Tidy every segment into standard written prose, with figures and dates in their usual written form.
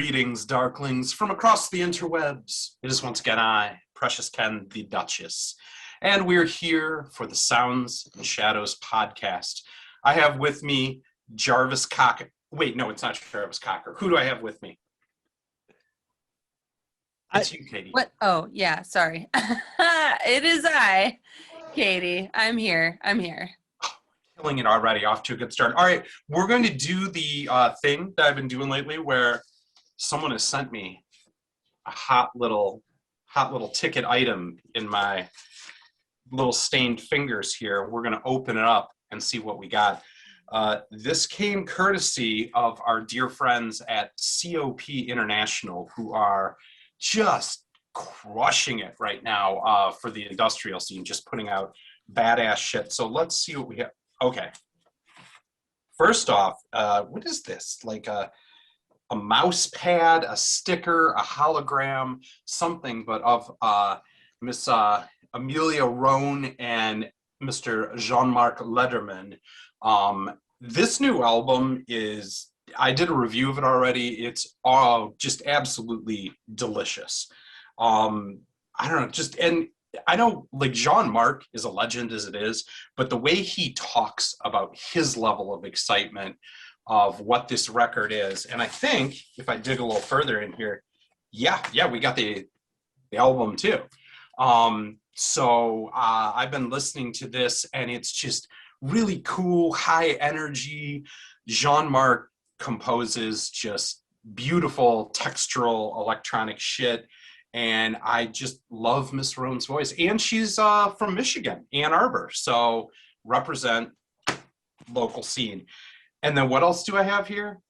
Greetings, Darklings, from across the interwebs. It is once again I, Precious Ken, the Duchess, and we're here for the Sounds and Shadows podcast. I have with me Jarvis Cocker. Wait, no, it's not Jarvis Cocker. Who do I have with me? It's you, Katy. What? Oh, yeah, sorry. It is I, Katy. I'm here. Killing it already, off to a good start. All right, we're going to do the thing that I've been doing lately where someone has sent me a hot little ticket item in my little stained fingers here. We're going to open it up and see what we got. This came courtesy of our dear friends at COP International, who are just crushing it right now for the industrial scene, just putting out badass shit. So let's see what we have. Okay. First off, what is this? Like a mouse pad, a sticker, a hologram, something, but of Miss Amelia Rohn and Mr. Jean-Marc Lederman. This new album is, I did a review of it already. It's just absolutely delicious. I don't know, and I know like Jean-Marc is a legend as it is, but the way he talks about his level of excitement of what this record is, and I think if I dig a little further in here, yeah, we got the album too. So I've been listening to this and it's just really cool, high energy. Jean-Marc composes just beautiful textural electronic shit. And I just love Miss Rohn's voice. And she's from Michigan, Ann Arbor. So represent local scene. And then what else do I have here?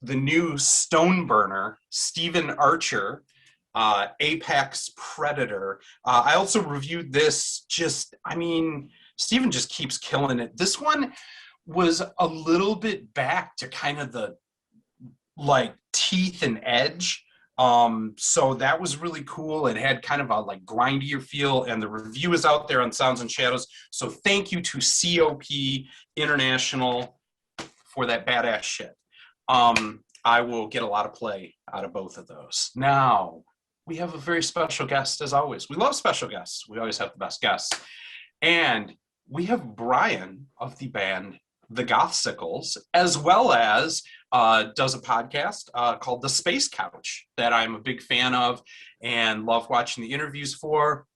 The new Stoneburner, Stephen Archer, Apex Predator. I also reviewed this Stephen just keeps killing it. This one was a little bit back to kind of the like teeth and edge. So that was really cool. It had kind of a like grindier feel, and the review is out there on Sounds and Shadows. So thank you to COP International for that badass shit. I will get a lot of play out of both of those. Now, we have a very special guest as always. We love special guests. We always have the best guests. And we have Brian of the band The Gothsicles, as well as does a podcast called The Space Couch that I'm a big fan of and love watching the interviews for.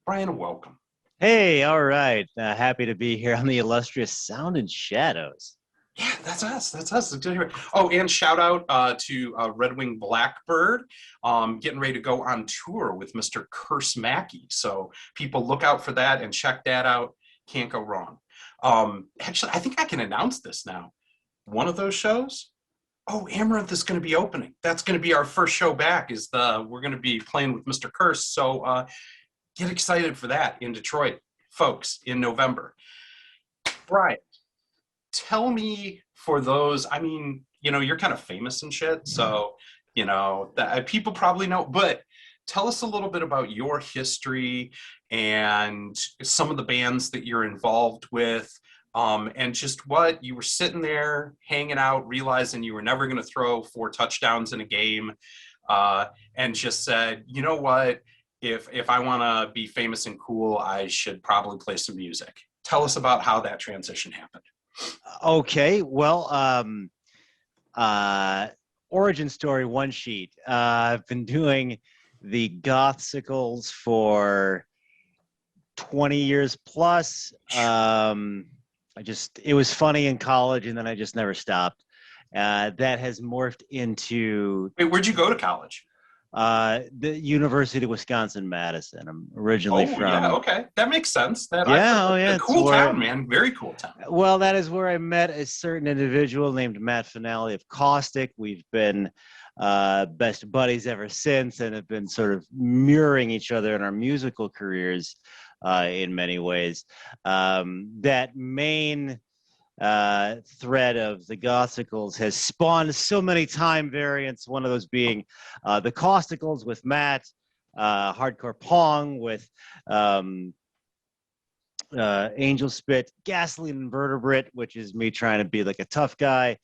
Brian, welcome. Hey, all right. Happy to be here on the illustrious Sound and Shadows. Yeah, that's us. Oh, and shout out to Red Wing Blackbird, getting ready to go on tour with Mr. Curse Mackey. So people look out for that and check that out. Can't go wrong. Actually, I think I can announce this now. One of those shows, Amaranth is going to be opening. That's going to be our first show back. We're going to be playing with Mr. Curse. So get excited for that in Detroit, folks, in November. Brian, tell me, for those, you're kind of famous and shit, so that people probably know, but tell us a little bit about your history and some of the bands that you're involved with, and just what you were sitting there hanging out, realizing you were never going to throw 4 touchdowns in a game, and just said, you know what, if I want to be famous and cool, I should probably play some music. Tell us about how that transition happened. Okay, well, origin story, one sheet. I've been doing the Gothsicles for 20 years plus. It was funny in college, and then I just never stopped. That has morphed into... Wait, where'd you go to college? The University of Wisconsin-Madison. I'm originally from... Yeah, okay. That makes sense. Cool town, man. Very cool town. Well, that is where I met a certain individual named Matt Finale of Caustic. We've been best buddies ever since and have been sort of mirroring each other in our musical careers in many ways. That main thread of the Gothsicles has spawned so many time variants, one of those being the Causticles with Matt, Hardcore Pong with Angel Spit, Gasoline Invertebrate, which is me trying to be like a tough guy.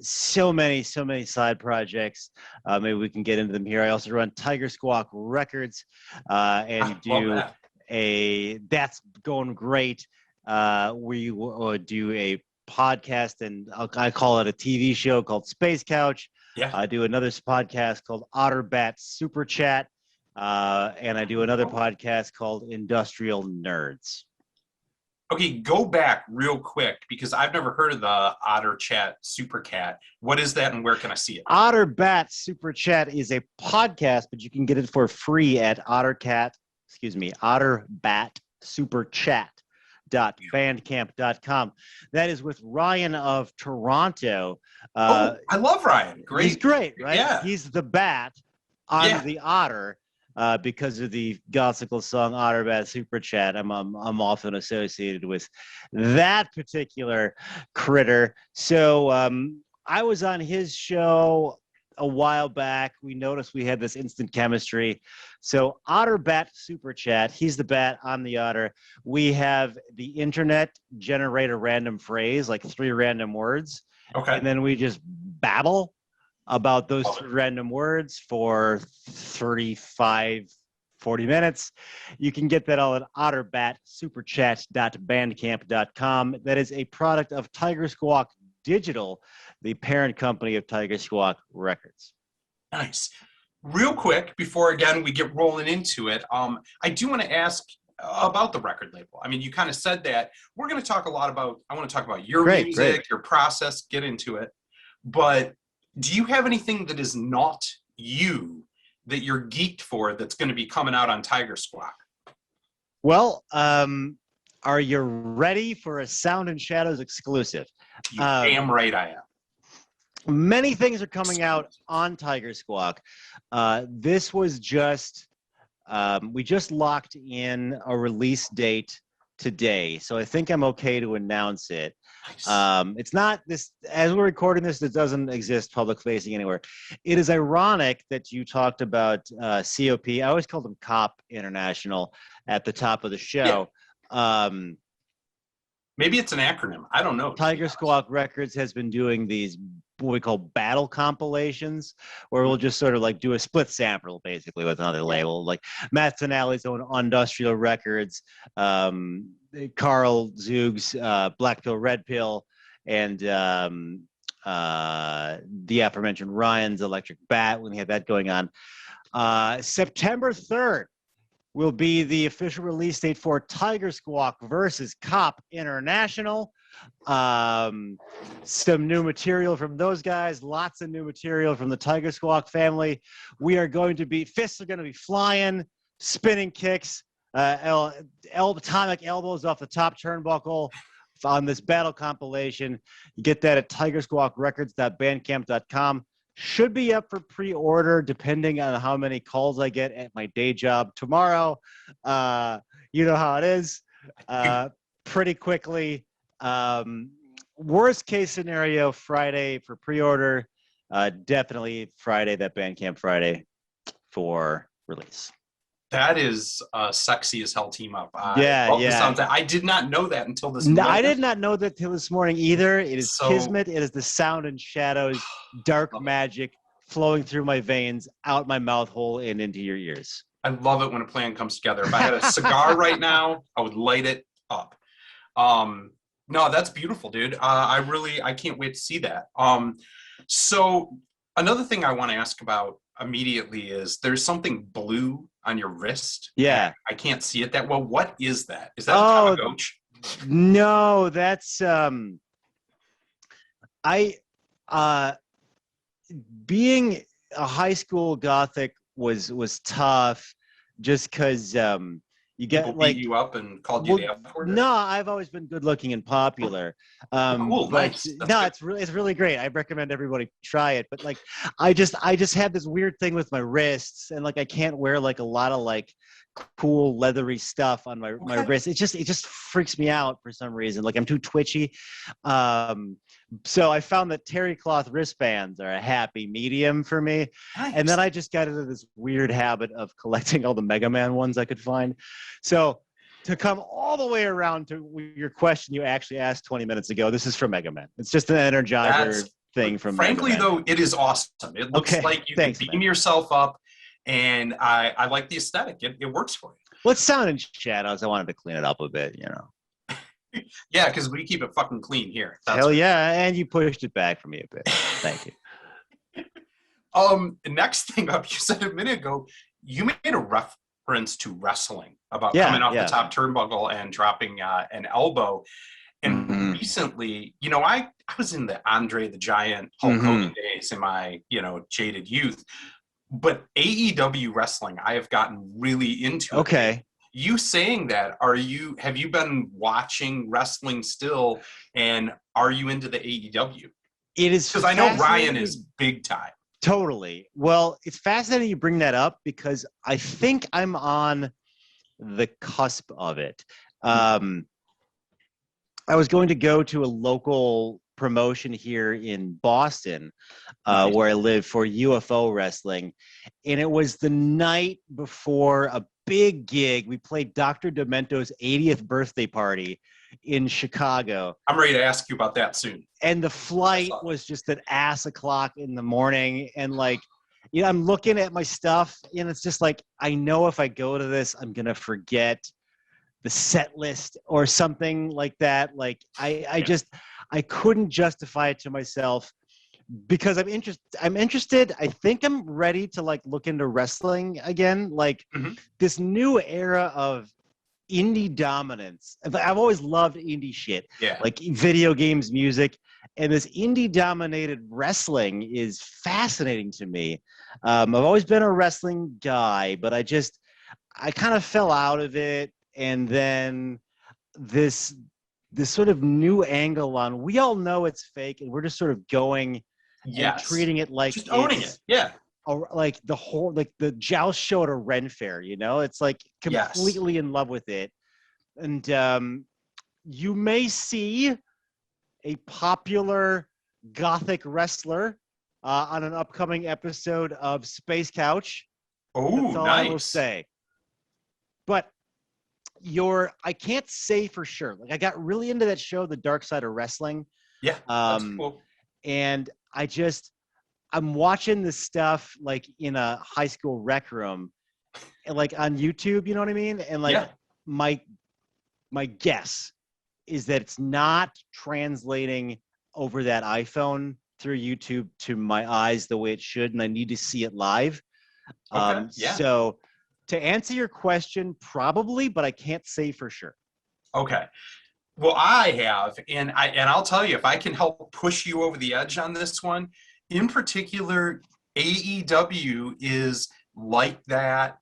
So many side projects. Maybe we can get into them here. I also run Tiger Squawk Records and do that's going great. We do a podcast, and I call it a TV show called Space Couch. Yeah. I do another podcast called Otterbat Super Chat. And I do another podcast called Industrial Nerds. Okay, go back real quick because I've never heard of the Otter Chat Super Cat. What is that and where can I see it? Otterbat Super Chat is a podcast, but you can get it for free at otterbatsuperchat.bandcamp.com. That is with Ryan of Toronto. I love Ryan. Great. He's great, right? Yeah. He's the bat. I'm the otter. Because of the Gothsicles song Otterbat Super Chat, I'm often associated with that particular critter. So I was on his show a while back. We noticed we had this instant chemistry. So Otterbat Super Chat, he's the bat, I'm the otter. We have the internet generate a random phrase, like 3 random words. Okay. And then we just babble about those 3 random words for 35, 40 minutes. You can get that all at otterbatsuperchat.bandcamp.com. That is a product of Tiger Squawk Digital, the parent company of Tiger Squawk Records. Nice. Real quick, before again we get rolling into it, I do want to ask about the record label. I mean, you kind of said that. We're going to talk a lot about, I want to talk about your music, your process, get into it. But do you have anything that is not you that you're geeked for that's going to be coming out on Tiger Squawk? Well, are you ready for a Sound and Shadows exclusive? You damn right I am. Many things are coming out on Tiger Squawk. This was just, we just locked in a release date today, so I think I'm okay to announce it. Nice. It's not this, as we're recording this, it doesn't exist public facing anywhere. It is ironic that you talked about COP. I always called them COP International at the top of the show. Yeah. Maybe it's an acronym. I don't know. Tiger Squawk Records has been doing these what we call battle compilations, where we'll just sort of like do a split sample basically with another label, like Matt Finale's own Industrial Records, Carl Zug's Black Pill, Red Pill, and the aforementioned Ryan's Electric Bat when he had that going on. September 3rd will be the official release date for Tiger Squawk versus COP International. Some new material from those guys, lots of new material from the Tiger Squawk family. We are going to be, fists are going to be flying, spinning kicks, atomic elbows off the top turnbuckle on this battle compilation. You get that at tigersquawkrecords.bandcamp.com. Should be up for pre-order depending on how many calls I get at my day job tomorrow. You know how it is. Pretty quickly. Worst case scenario, Friday for pre-order. Definitely Friday, that Bandcamp Friday for release. That is sexy as hell team up. Yeah. I did not know that until this morning. I did not know that till this morning either. It is Kismet. It is the Sound and Shadows, dark magic flowing through my veins, out my mouth hole, and into your ears. I love it when a plan comes together. If I had a cigar right now, I would light it up. No, that's beautiful, dude. I can't wait to see that. So another thing I want to ask about immediately is there's something blue on your wrist. Yeah. I can't see it that well. What is that? Is that a Tamagotchi? No, that's being a high school Gothic was tough just because you get people like beat you up and called you the F word? No, I've always been good looking and popular. Cool, nice. It's really great. I recommend everybody try it. But like, I just have this weird thing with my wrists, and like I can't wear like a lot of like cool leathery stuff on my wrist. It just freaks me out for some reason. Like I'm too twitchy. So I found that terry cloth wristbands are a happy medium for me. Nice. And then I just got into this weird habit of collecting all the Mega Man ones I could find. So to come all the way around to your question you actually asked 20 minutes ago, this is from Mega Man. It's just an Energizer thing from frankly, Mega Man. though, it is awesome. It looks like you can beam yourself up, and I like the aesthetic. It works for you. Well, it's sound in shadows. I wanted to clean it up a bit, you know. Yeah, because we keep it fucking clean here. Hell yeah, and you pushed it back for me a bit. Thank you. Next thing up, you said a minute ago, you made a reference to wrestling about coming off the top turnbuckle and dropping an elbow. And recently, you know, I was in the Andre the Giant Hulk Hogan days in my, you know, jaded youth. But AEW wrestling, I have gotten really into. Okay. You saying that, have you been watching wrestling still, and are you into the AEW? It is, because I know Ryan is big time. Totally. Well, it's fascinating you bring that up because I think I'm on the cusp of it. I was going to go to a local promotion here in Boston, where I live, for UFO wrestling, and it was the night before a big gig. We played Dr. Demento's 80th birthday party in Chicago. I'm ready to ask you about that soon. And the flight was just at ass o'clock in the morning, and like, you know, I'm looking at my stuff, and it's just like, I know if I go to this, I'm gonna forget the set list or something like that. Like, I couldn't justify it to myself because I'm interested. I think I'm ready to like look into wrestling again. Like this new era of indie dominance. I've always loved indie shit, like video games, music, and this indie dominated wrestling is fascinating to me. I've always been a wrestling guy, but I kind of fell out of it. And then this sort of new angle on, we all know it's fake, and we're just sort of going and treating it like just owning it. Like the whole, like the joust show at a Ren Fair, you know, it's like completely in love with it. And you may see a popular gothic wrestler on an upcoming episode of Space Couch. Oh, that's all I will say. But I can't say for sure. Like, I got really into that show, The Dark Side of Wrestling. Yeah, that's cool. And I'm watching this stuff like in a high school rec room, and like on YouTube, you know what I mean? And like my guess is that it's not translating over that iPhone through YouTube to my eyes the way it should, and I need to see it live. So to answer your question, probably, but I can't say for sure. Okay. Well, I have, and I'll tell you, if I can help push you over the edge on this one, in particular, AEW is like that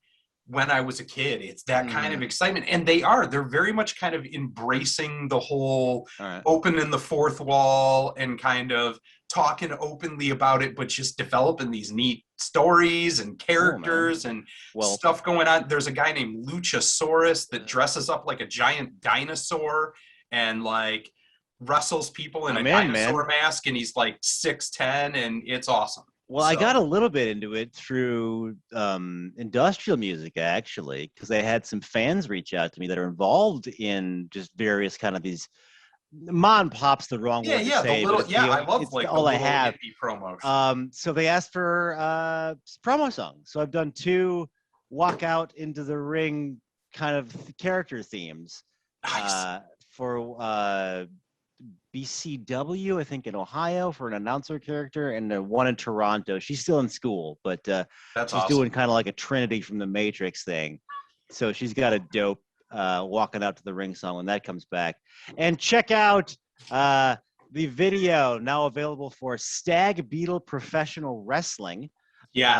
when I was a kid. It's that kind of excitement. And they're very much kind of embracing the whole opening the fourth wall and kind of talking openly about it, but just developing these neat stories and characters and stuff going on. There's a guy named Luchasaurus that dresses up like a giant dinosaur and like wrestles people in a dinosaur mask, and he's like 6'10", and it's awesome. Well, I got a little bit into it through industrial music, actually, because I had some fans reach out to me that are involved in just various kind of these mom and pop's the wrong word to say. I love like all the I have promos. So they asked for promo songs. So I've done 2 walk out into the ring kind of character themes. Nice. For BCW, I think in Ohio, for an announcer character, and one in Toronto. She's still in school, but she's doing kind of like a Trinity from the Matrix thing. So she's got a dope walking out to the ring song when that comes back. And check out the video now available for Stag Beetle Professional Wrestling. Yes,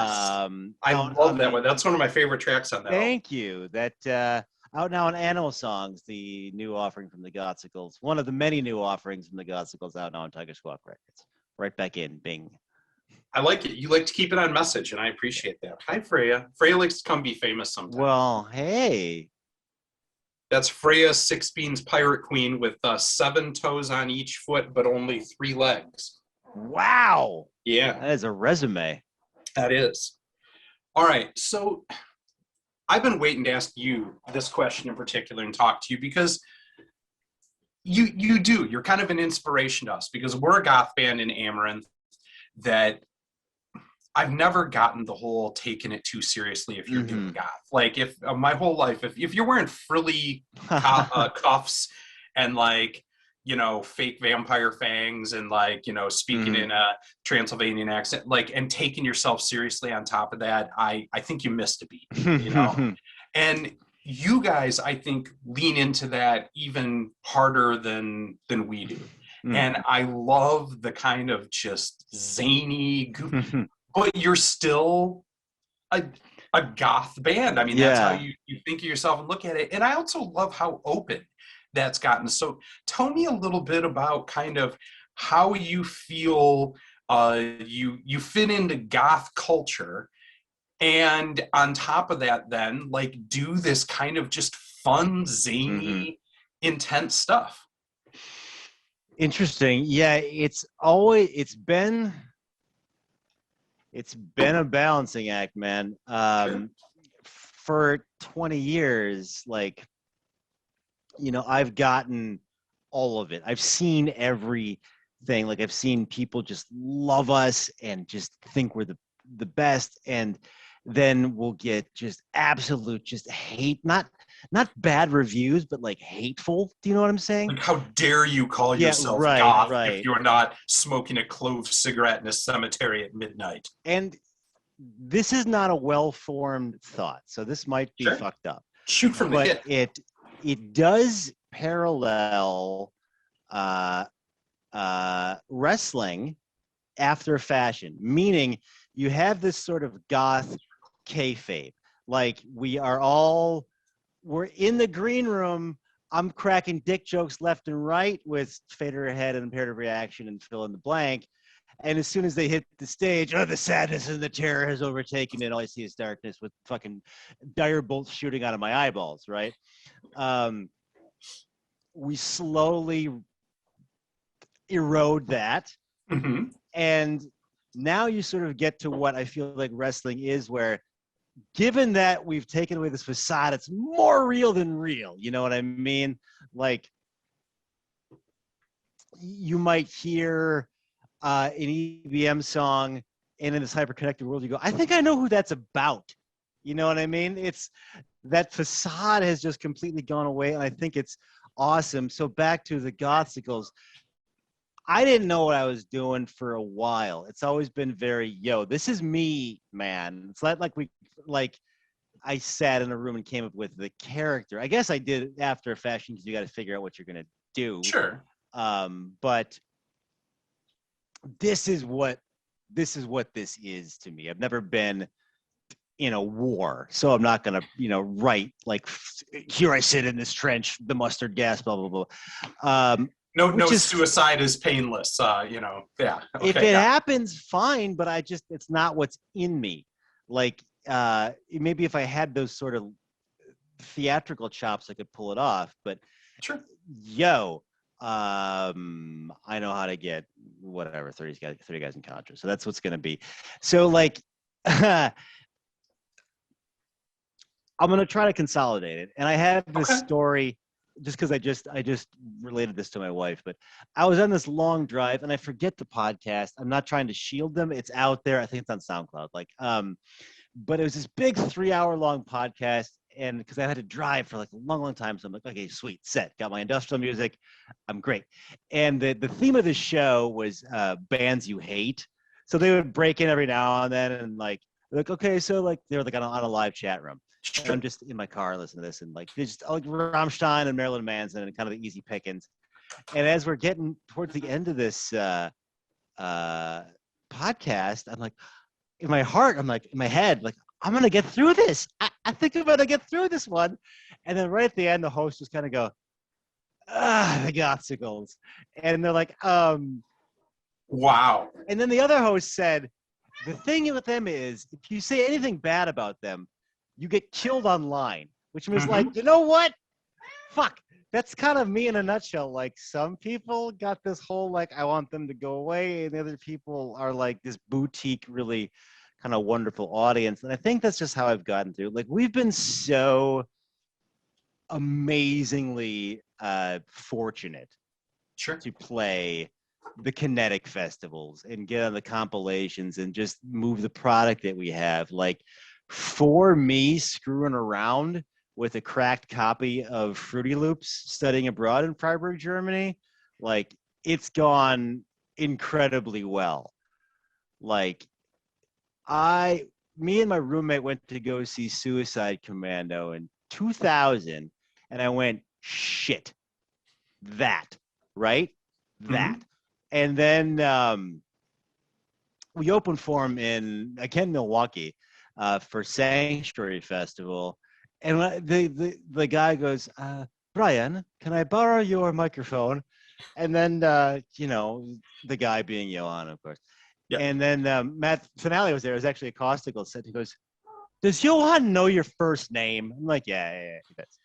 I love that one. That's one of my favorite tracks on that. Thank you. That out now on Animal Songs, the new offering from the Gothsicles. One of the many new offerings from the Gothsicles out now on Tiger Squawk Records. Right back in, bing. I like it. You like to keep it on message, and I appreciate that. Hi, Freya. Freya likes to come be famous sometimes. Well, hey. That's Freya Six Beans Pirate Queen with 7 toes on each foot, but only 3 legs. Wow. Yeah. That is a resume. That is. All right. So I've been waiting to ask you this question in particular and talk to you because you're kind of an inspiration to us because we're a goth band in Amaranth that I've never gotten the whole taking it too seriously if you're doing goth. Like if my whole life, if you're wearing frilly cuffs and like, you know, fake vampire fangs and like, you know, speaking in a Transylvanian accent, like, and taking yourself seriously on top of that, I think you missed a beat, you know? And you guys, I think, lean into that even harder than we do. And I love the kind of just zany, but you're still a goth band. I mean, that's how you think of yourself and look at it. And I also love how open that's gotten. So tell me a little bit about kind of how you feel you fit into goth culture. And on top of that, then, like, do this kind of just fun, zany, intense stuff. Interesting. Yeah, it's been a balancing act, man. For 20 years, like, you know, I've gotten all of it. I've seen everything. Like, I've seen people just love us and just think we're the best, and then we'll get just absolute just hate, not bad reviews, but like hateful. Do you know what I'm saying? Like, how dare you call yourself goth if you're not smoking a clove cigarette in a cemetery at midnight? And this is not a well-formed thought, so this might be fucked up. Shoot from the hip. It does parallel wrestling after fashion, meaning you have this sort of goth kayfabe. Like, we're in the green room. I'm cracking dick jokes left and right with Fader Ahead and Imperative Reaction and fill in the blank. And as soon as they hit the stage, the sadness and the terror has overtaken it. All I see is darkness with fucking dire bolts shooting out of my eyeballs, right? We slowly erode that. And now you sort of get to what I feel like wrestling is, where given that we've taken away this facade, it's more real than real. You know what I mean? Like, you might hear an EBM song, and in this hyper-connected world, you go, I think I know who that's about. You know what I mean? It's that facade has just completely gone away, and I think it's awesome. So back to the Gothsicles. I didn't know what I was doing for a while. It's always been very, this is me, man. It's not like I sat in a room and came up with the character. I guess I did after a fashion because you got to figure out what you're going to do. Sure. But this is what this is to me. I've never been in a war, so I'm not going to, write like, here I sit in this trench, the mustard gas, blah, blah, blah. No, suicide is painless. Yeah. Okay, if it happens, fine, but it's not what's in me. Like, maybe if I had those sort of theatrical chops, I could pull it off. But sure. I know how to get whatever 30 guys in Contra. So that's what's going to be. So like, I'm going to try to consolidate it. And I have this story just because I just related this to my wife, but I was on this long drive and I forget the podcast. I'm not trying to shield them. It's out there. I think it's on SoundCloud. But it was this big 3-hour long podcast. And because I had to drive for like a long, long time. So I'm like, okay, sweet, set. Got my industrial music. I'm great. And the theme of the show was bands you hate. So they would break in every now and then and like, okay, so like they were like on a live chat room. Sure. I'm just in my car listening to this and like just like Rammstein and Marilyn Manson and kind of the easy pickings. And as we're getting towards the end of this podcast, I'm like, in my heart, I'm like, in my head, like, I'm going to get through this. I think I'm going to get through this one. And then right at the end, the host just kind of go, the Gothsicles. And they're like, wow. And then the other host said, the thing with them is, if you say anything bad about them, you get killed online, which was like, you know what? Fuck. That's kind of me in a nutshell. Like, some people got this whole, like, I want them to go away. And the other people are like this boutique, really kind of wonderful audience. And I think that's just how I've gotten through. Like, we've been so amazingly fortunate Sure. to play the kinetic festivals and get on the compilations and just move the product that we have. Like, for me, screwing around with a cracked copy of Fruity Loops studying abroad in Freiburg, Germany, like, it's gone incredibly well. Like, me and my roommate went to go see Suicide Commando in 2000, and I went, shit, that, right? That. Mhm. And then we opened for him in, again, Milwaukee, for Sanctuary Festival. And the guy goes, Brian, can I borrow your microphone? And then, you know, the guy being Johan, of course. Yeah. And then Matt Finale was there. It was actually a Gothsicles set. He goes, does Johan know your first name? I'm like, yeah, he does.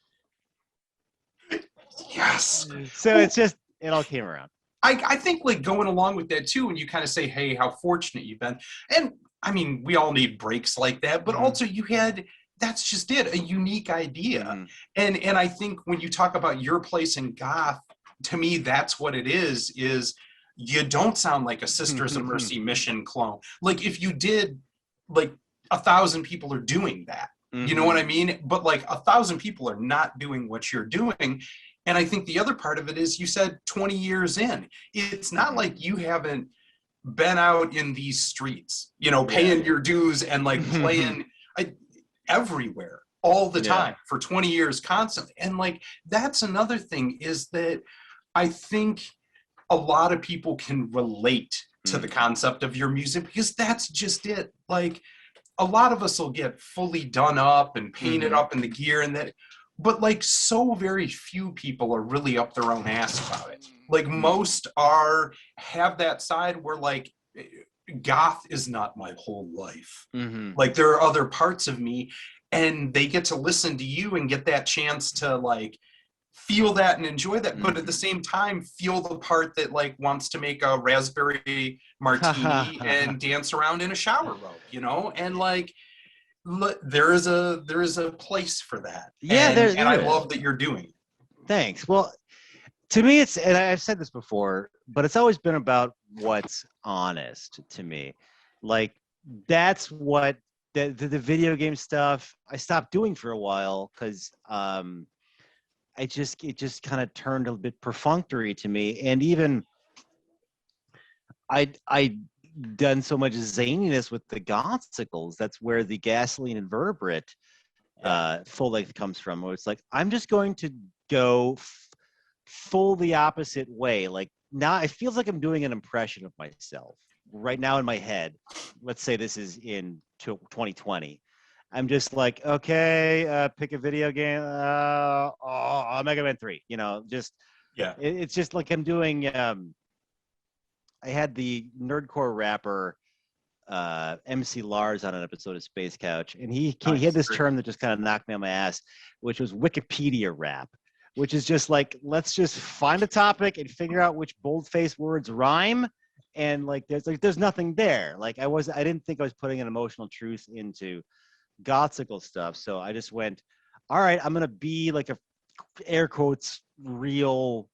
Yes. So it's just, it all came around. I think like going along with that too, when you kind of say, hey, how fortunate you've been. And I mean, we all need breaks like that, but also you had, that's just it, a unique idea. And I think when you talk about your place in goth, to me, that's what it is you don't sound like a Sisters of Mercy mission clone. Like if you did, like 1,000 people are doing that. You know what I mean? But like 1,000 people are not doing what you're doing. And I think the other part of it is you said 20 years in. It's not like you haven't been out in these streets, you know, paying your dues and like playing everywhere all the time for 20 years constantly. And like that's another thing is that I think a lot of people can relate to the concept of your music because that's just it. Like a lot of us will get fully done up and painted up in the gear and that, but like so very few people are really up their own ass about it. Like most have that side where like goth is not my whole life. Like there are other parts of me, and they get to listen to you and get that chance to like feel that and enjoy that, but at the same time feel the part that like wants to make a raspberry martini and dance around in a shower robe, you know, and like there is a place for that. Yeah, and I love that you're doing it. Thanks. Well, to me, it's, and I've said this before, but it's always been about what's honest to me. Like that's what the video game stuff I stopped doing for a while because it just kind of turned a bit perfunctory to me, and even I done so much zaniness with the Gothsicles. That's where the Gasoline Invertebrate full length comes from. Where it's like I'm just going to go full the opposite way. Like now, it feels like I'm doing an impression of myself right now in my head. Let's say this is in 2020. I'm just like, okay, pick a video game. Mega Man 3. You know, just it's just like I'm doing. I had the nerdcore rapper MC Lars on an episode of Space Couch, and he had this term that just kind of knocked me on my ass, which was Wikipedia rap, which is just like, let's just find a topic and figure out which boldface words rhyme, and like there's nothing there. Like I didn't think I was putting an emotional truth into Gothsicle stuff, so I just went, all right, I'm gonna be like a air quotes real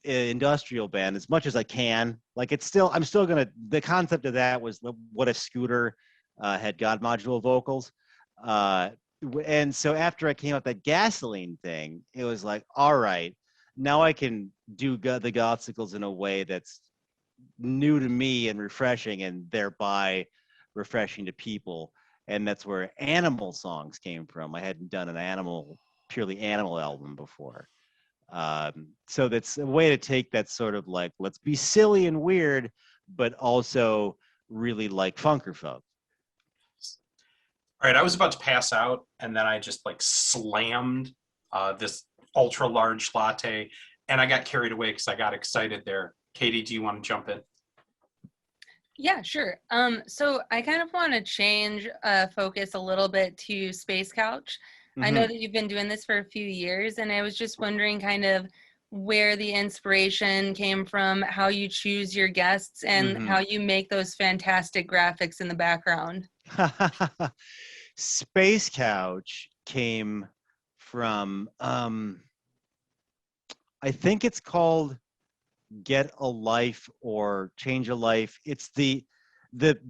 industrial band as much as I can. Like I'm still gonna, the concept of that was what if Scooter had God module vocals, and so after I came up with that Gasoline thing, it was like, all right, now I can do the Gothsicles in a way that's new to me and refreshing, and thereby refreshing to people. And that's where Animal songs came from. I hadn't done an purely animal album before. So that's a way to take that sort of like, let's be silly and weird, but also really like funker folk. All right, I was about to pass out, and then I just like slammed this ultra large latte, and I got carried away because I got excited there. Katie, do you want to jump in? Yeah, sure. So I kind of want to change focus a little bit to Space Couch. I know that you've been doing this for a few years, and I was just wondering kind of where the inspiration came from, how you choose your guests, and how you make those fantastic graphics in the background. Space Couch came from I think it's called Get a Life or Change a Life. It's the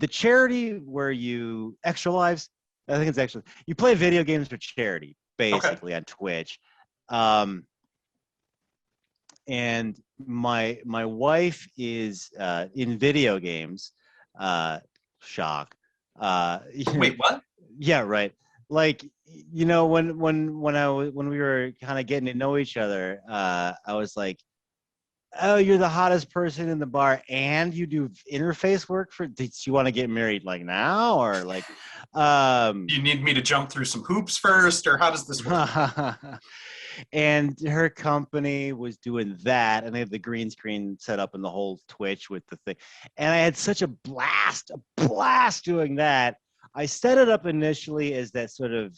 charity where you Extra Lives. I think it's actually you play video games for charity, basically on Twitch. And my wife is in video games. Shock. Wait, what? Yeah, right. Like, you know, when we were kind of getting to know each other, I was like, "Oh, you're the hottest person in the bar, and you do interface work for. Do you want to get married like now, or like?" Do you need me to jump through some hoops first, or how does this work? And her company was doing that, and they had the green screen set up in the whole Twitch with the thing. And I had such a blast doing that. I set it up initially as that sort of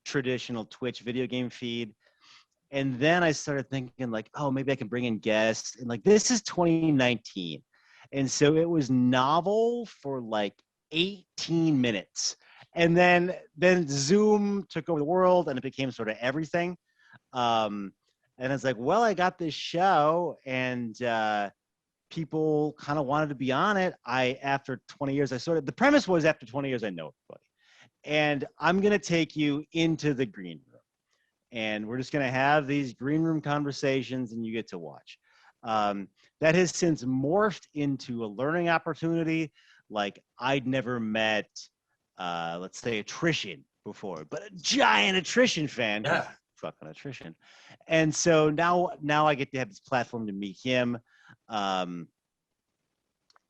traditional Twitch video game feed. And then I started thinking like, oh, maybe I can bring in guests. And like, this is 2019. And so it was novel for like 18 minutes. And then Zoom took over the world and it became sort of everything. And it's like, well, I got this show and people kind of wanted to be on it. After 20 years, the premise was after 20 years, I know everybody. And I'm going to take you into the green room. And we're just going to have these green room conversations and you get to watch. That has since morphed into a learning opportunity. Like I'd never met, let's say, Attrition before, but a giant Attrition fan. Yeah. Fucking Attrition. And so now I get to have this platform to meet him.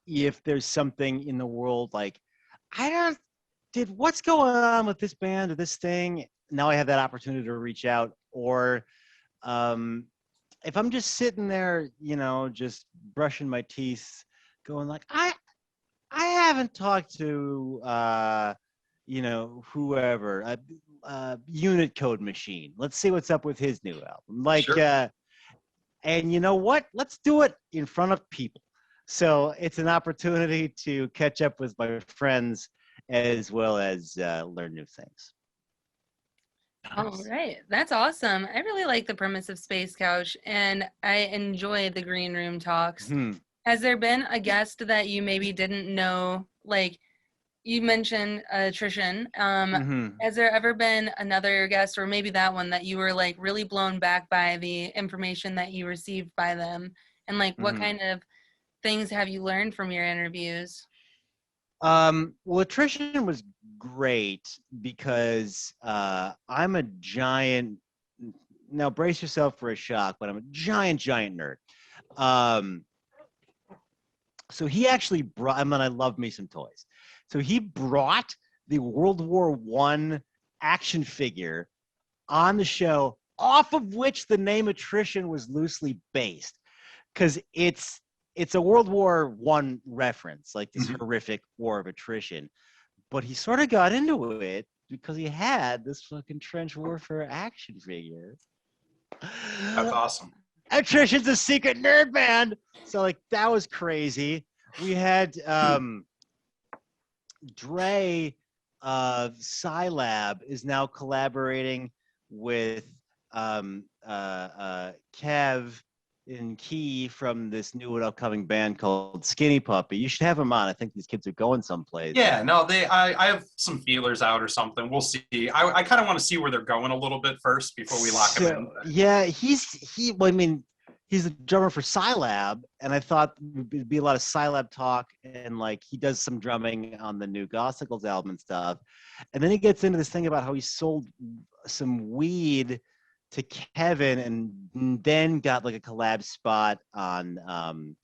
If there's something in the world, like, what's going on with this band or this thing? Now I have that opportunity to reach out. Or if I'm just sitting there, you know, just brushing my teeth, going like, I haven't talked to, you know, whoever, Unit Code Machine. Let's see what's up with his new album. Like, Sure. And you know what? Let's do it in front of people. So it's an opportunity to catch up with my friends as well as learn new things. All right. That's awesome. I really like the premise of Space Couch and I enjoy the green room talks. Has there been a guest that you maybe didn't know? Like you mentioned Attrition. Has there ever been another guest or maybe that one that you were like really blown back by the information that you received by them? And like what kind of things have you learned from your interviews? Well, Attrition was great because I'm a giant. Now, brace yourself for a shock, but I'm a giant nerd. So he actually brought. I mean, I love me some toys. So he brought the World War I action figure on the show, off of which the name Attrition was loosely based, because it's a World War I reference, like this horrific war of attrition. But he sort of got into it because he had this fucking trench warfare action figure. That's awesome. Attrition's a secret nerd band. So like that was crazy. We had Dre of Scilab is now collaborating with Kev and Key from this new and upcoming band called Skinny Puppy. You should have them on. I think these kids are going someplace. Yeah, no, I have some feelers out or something. We'll see. I kind of want to see where they're going a little bit first before we lock him in. Yeah, well, I mean, he's the drummer for Scilab, and I thought there'd be a lot of Scilab talk, and like he does some drumming on the new Gothsicles album and stuff. And then he gets into this thing about how he sold some weed to Kevin and then got like a collab spot on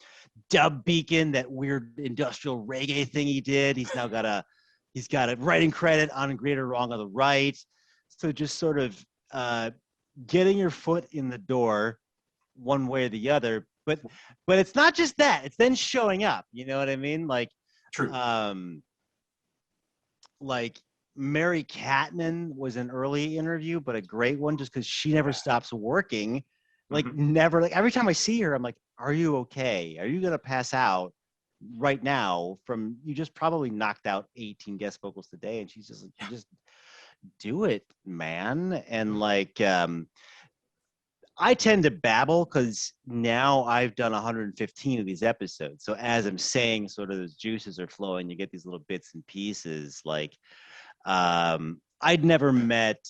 Dub Beacon, that weird industrial reggae thing he did. He's got a writing credit on Greater Wrong on the right. So just sort of getting your foot in the door one way or the other. But it's not just that, it's then showing up. You know what I mean? Like, True. Like Mary Catman was an early interview, but a great one just because she never stops working Like never, like every time I see her, I'm like, are you okay? Are you going to pass out right now from, you just probably knocked out 18 guest vocals today. And she's just like, you just do it, man. And like, I tend to babble because now I've done 115 of these episodes. So as I'm saying, sort of those juices are flowing, you get these little bits and pieces. Like, I'd never met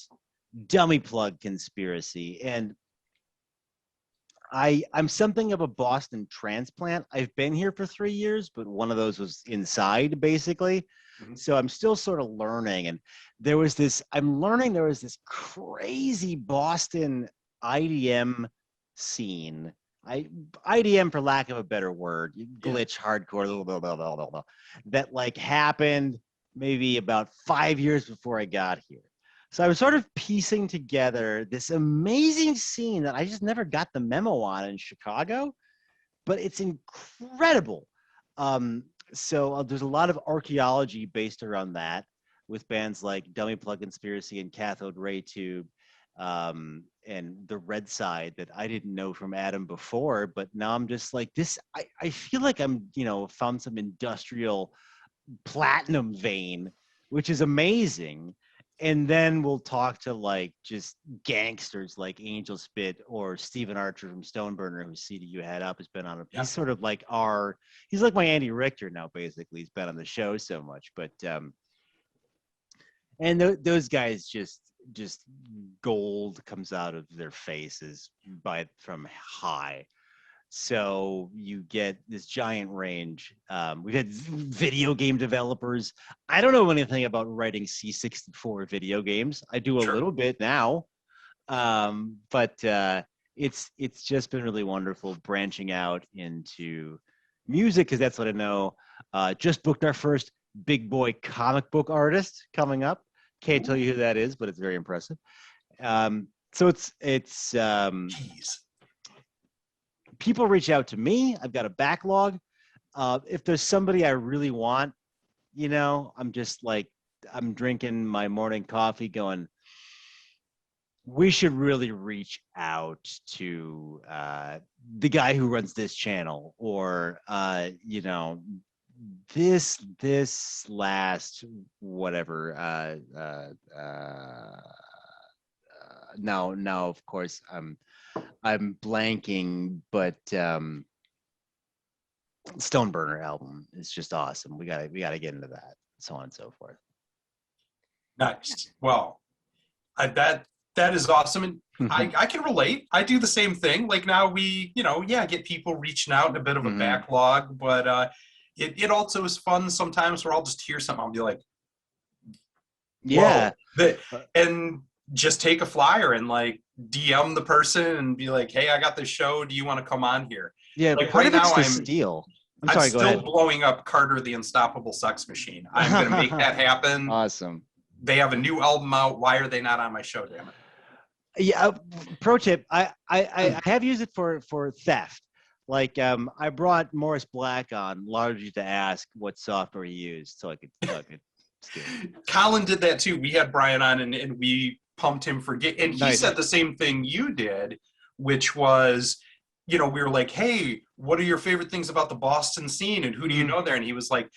Dummy Plug Conspiracy, and I'm something of a Boston transplant. I've been here for 3 years, but one of those was inside, basically. So I'm still sort of learning. And I'm learning there was this crazy Boston IDM scene. IDM, for lack of a better word, glitch, hardcore, blah, blah, blah, blah, blah, that like happened maybe about 5 years before I got here. So I was sort of piecing together this amazing scene that I just never got the memo on in Chicago, but it's incredible. So there's a lot of archaeology based around that with bands like Dummy Plug Conspiracy and Cathode Ray Tube, and the Red Side that I didn't know from Adam before, but now I'm just like this. I feel like I'm, found some industrial platinum vein, which is amazing. And then we'll talk to like just gangsters like Angel Spit or Stephen Archer from Stoneburner, whose CD you had up, has been on. He's sort of like he's like my Andy Richter now, basically. He's been on the show so much, but and those guys just gold comes out of their faces from high. So you get this giant range. We've had video game developers. I don't know anything about writing C64 video games. I do a little bit now, but it's just been really wonderful branching out into music, because that's what I know. Just booked our first big boy comic book artist coming up. Can't tell you who that is, but it's very impressive. So it's people reach out to me. I've got a backlog. If there's somebody I really want, I'm just like, I'm drinking my morning coffee going, we should really reach out to the guy who runs this channel, or, this last whatever. Now, of course, I'm blanking, but Stoneburner album is just awesome. We gotta get into that, so on and so forth. Nice. Well, that is awesome, and I can relate. I do the same thing. Like now we, get people reaching out in a bit of a backlog, but it also is fun sometimes where I'll just hear something, I'll be like, yeah, and just take a flyer and like DM the person and be like, hey, I got this show. Do you want to come on here? Yeah, like part of it's the steal. I'm still blowing up Carter the Unstoppable Sex Machine. I'm going to make that happen. Awesome. They have a new album out. Why are they not on my show, damn it? Yeah, pro tip, I have used it for theft. Like I brought Morris Black on largely to ask what software he used so I could steal. Colin did that too. We had Brian on and we pumped him for and he said the same thing you did, which was, we were like, hey, what are your favorite things about the Boston scene and who do you know there? And he was like,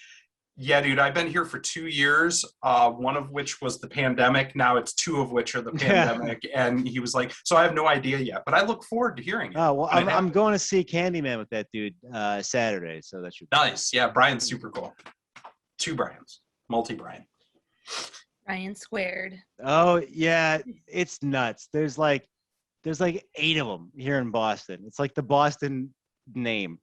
yeah, dude, I've been here for 2 years, one of which was the pandemic. Now it's 2 of which are the pandemic. And he was like, so I have no idea yet, but I look forward to hearing it. Oh, well, I'm going to see Candyman with that dude Saturday. So that should be nice. Yeah, Brian's super cool. 2 Brians, multi-Brian. Brian squared. Oh, yeah, it's nuts. There's like 8 of them here in Boston. It's like the Boston name.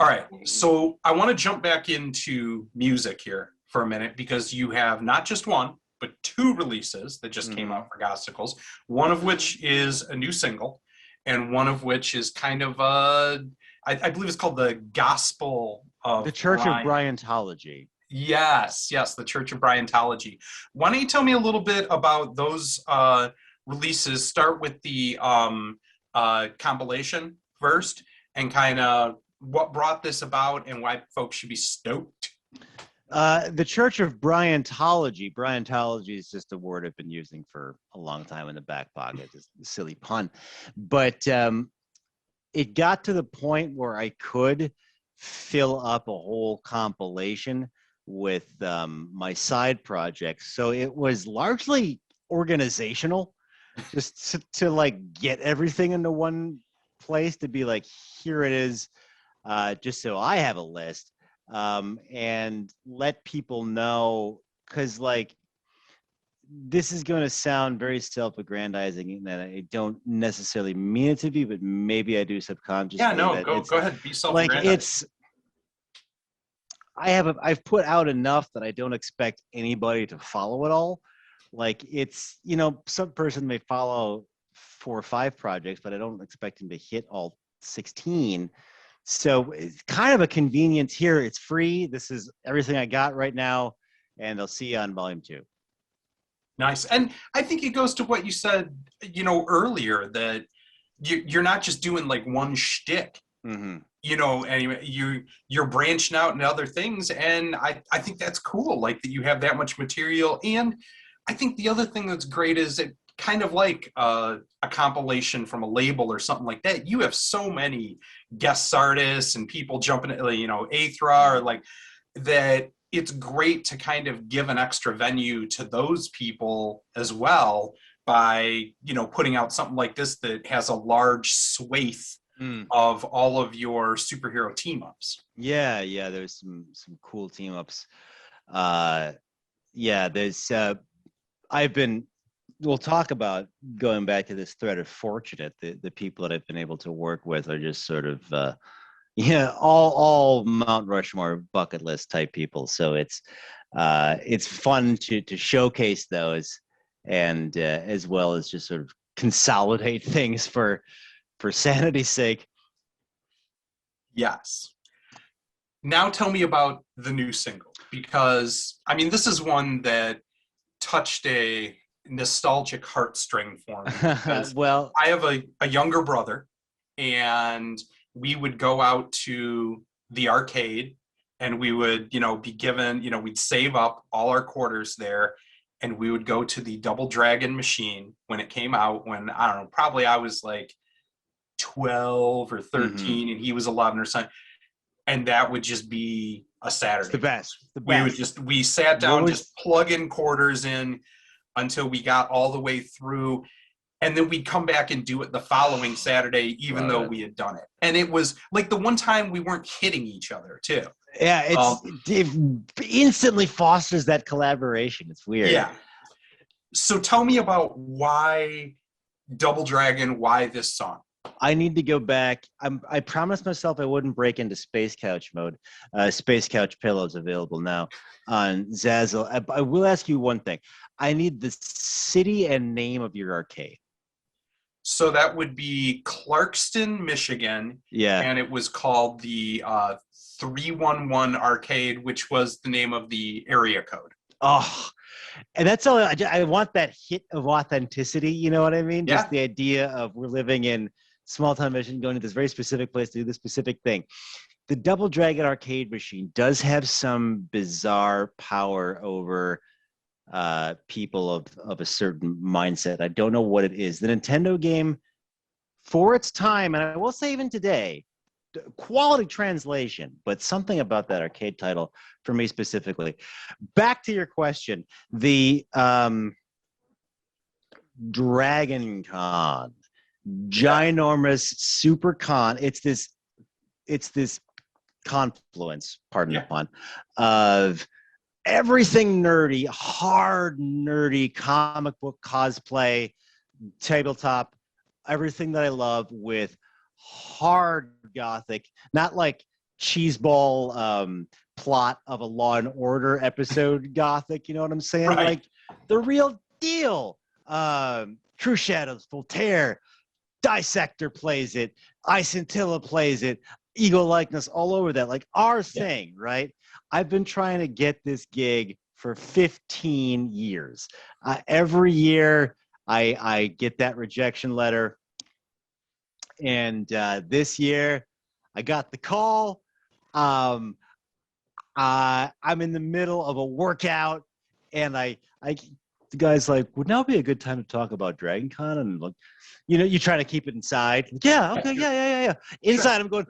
All right, so I want to jump back into music here for a minute, because you have not just 1, but 2 releases that just came out for Gothsicles, one of which is a new single, and one of which is kind of I believe it's called the Gospel of the Church of Briantology. Yes, the Church of Briantology. Why don't you tell me a little bit about those releases? Start with the compilation first, and kind of what brought this about and why folks should be stoked. The Church of Bryantology. Bryantology is just a word I've been using for a long time in the back pocket. It's a silly pun. But it got to the point where I could fill up a whole compilation with my side projects. So it was largely organizational, just to like get everything into one place, to be like, here it is, just so I have a list, and let people know, because like this is going to sound very self-aggrandizing, and that I don't necessarily mean it to be, but maybe I do subconsciously. Yeah, no, that go ahead, be like self-aggrandizing. I've put out enough that I don't expect anybody to follow it all. Like it's, some person may follow 4 or 5 projects, but I don't expect them to hit all 16. So it's kind of a convenience here. It's free. This is everything I got right now, and I'll see you on volume 2. Nice. And I think it goes to what you said, earlier, that you're not just doing like one shtick, anyway, you're branching out into other things. And I think that's cool, like that you have that much material. And I think the other thing that's great is it kind of like a compilation from a label or something like that. You have so many guest artists and people jumping, Aethra, or like that. It's great to kind of give an extra venue to those people as well by, putting out something like this that has a large swathe of all of your superhero team ups. Yeah, there's some cool team ups. There's we'll talk about, going back to this thread of fortunate, the people that I've been able to work with are just sort of all Mount Rushmore bucket list type people. So it's fun to showcase those, and as well as just sort of consolidate things for sanity's sake. Yes. Now tell me about the new single, because this is one that touched a nostalgic heartstring for me. Well, I have a younger brother, and we would go out to the arcade, and we would, be given, we'd save up all our quarters there, and we would go to the Double Dragon machine when it came out, when, I don't know, probably I was like 12 or 13 and he was 11 or something. And that would just be a Saturday. It's the best. We sat down, just plugging quarters in until we got all the way through. And then we'd come back and do it the following Saturday, even though we had done it. And it was like the one time we weren't hitting each other, too. Yeah, it instantly fosters that collaboration. It's weird. Yeah. So tell me about why Double Dragon, why this song? I need to go back. I promised myself I wouldn't break into Space Couch mode. Space Couch pillows available now on Zazzle. I will ask you one thing. I need the city and name of your arcade. So that would be Clarkston, Michigan. Yeah. And it was called the 311 Arcade, which was the name of the area code. Oh, and that's all. I want that hit of authenticity. You know what I mean? Yeah. Just the idea of we're living in small town Michigan, going to this very specific place to do this specific thing. The Double Dragon arcade machine does have some bizarre power over people of a certain mindset. I don't know what it is. The Nintendo game, for its time, and I will say even today, quality translation, but something about that arcade title for me specifically. Back to your question, the Dragon Con, ginormous super con. It's this confluence, pardon the pun, of everything nerdy, hard nerdy, comic book cosplay, tabletop, everything that I love, with hard gothic, not like cheeseball plot of a Law and Order episode gothic, you know what I'm saying? Right. Like the real deal. True Shadows, Voltaire, Dissector plays it, Isentilla plays it, Ego Likeness all over that, like our thing, right? I've been trying to get this gig for 15 years. Every year I get that rejection letter. And this year I got the call. I'm I'm in the middle of a workout, and the guy's like, would now be a good time to talk about Dragon Con? And like, you try to keep it inside. Like, yeah, okay, yeah. Inside, sure. I'm going,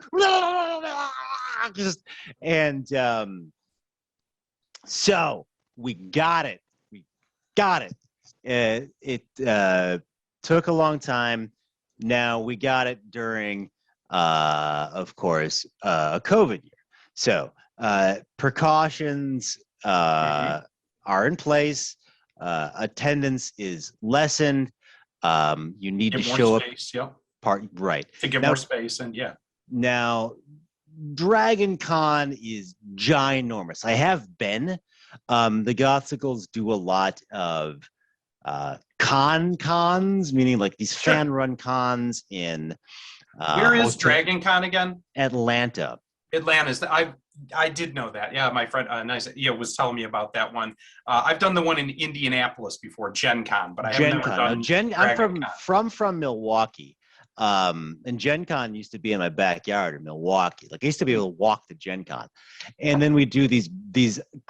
and so we got it. It took a long time. Now we got it during, of course, a COVID year. So precautions are in place. Attendance is lessened. You need to show up. Yep. Right. To get more space, and yeah. Now, Dragon Con is ginormous. I have been. The Gothsicles do a lot of cons, meaning like these fan-run cons in. Where is Dragon Con again? Atlanta. I did know that. Yeah, my friend was telling me about that one. I've done the one in Indianapolis before, Gen Con, but I haven't done I'm from Milwaukee. And Gen Con used to be in my backyard in Milwaukee. Like I used to be able to walk to Gen Con. And then we do these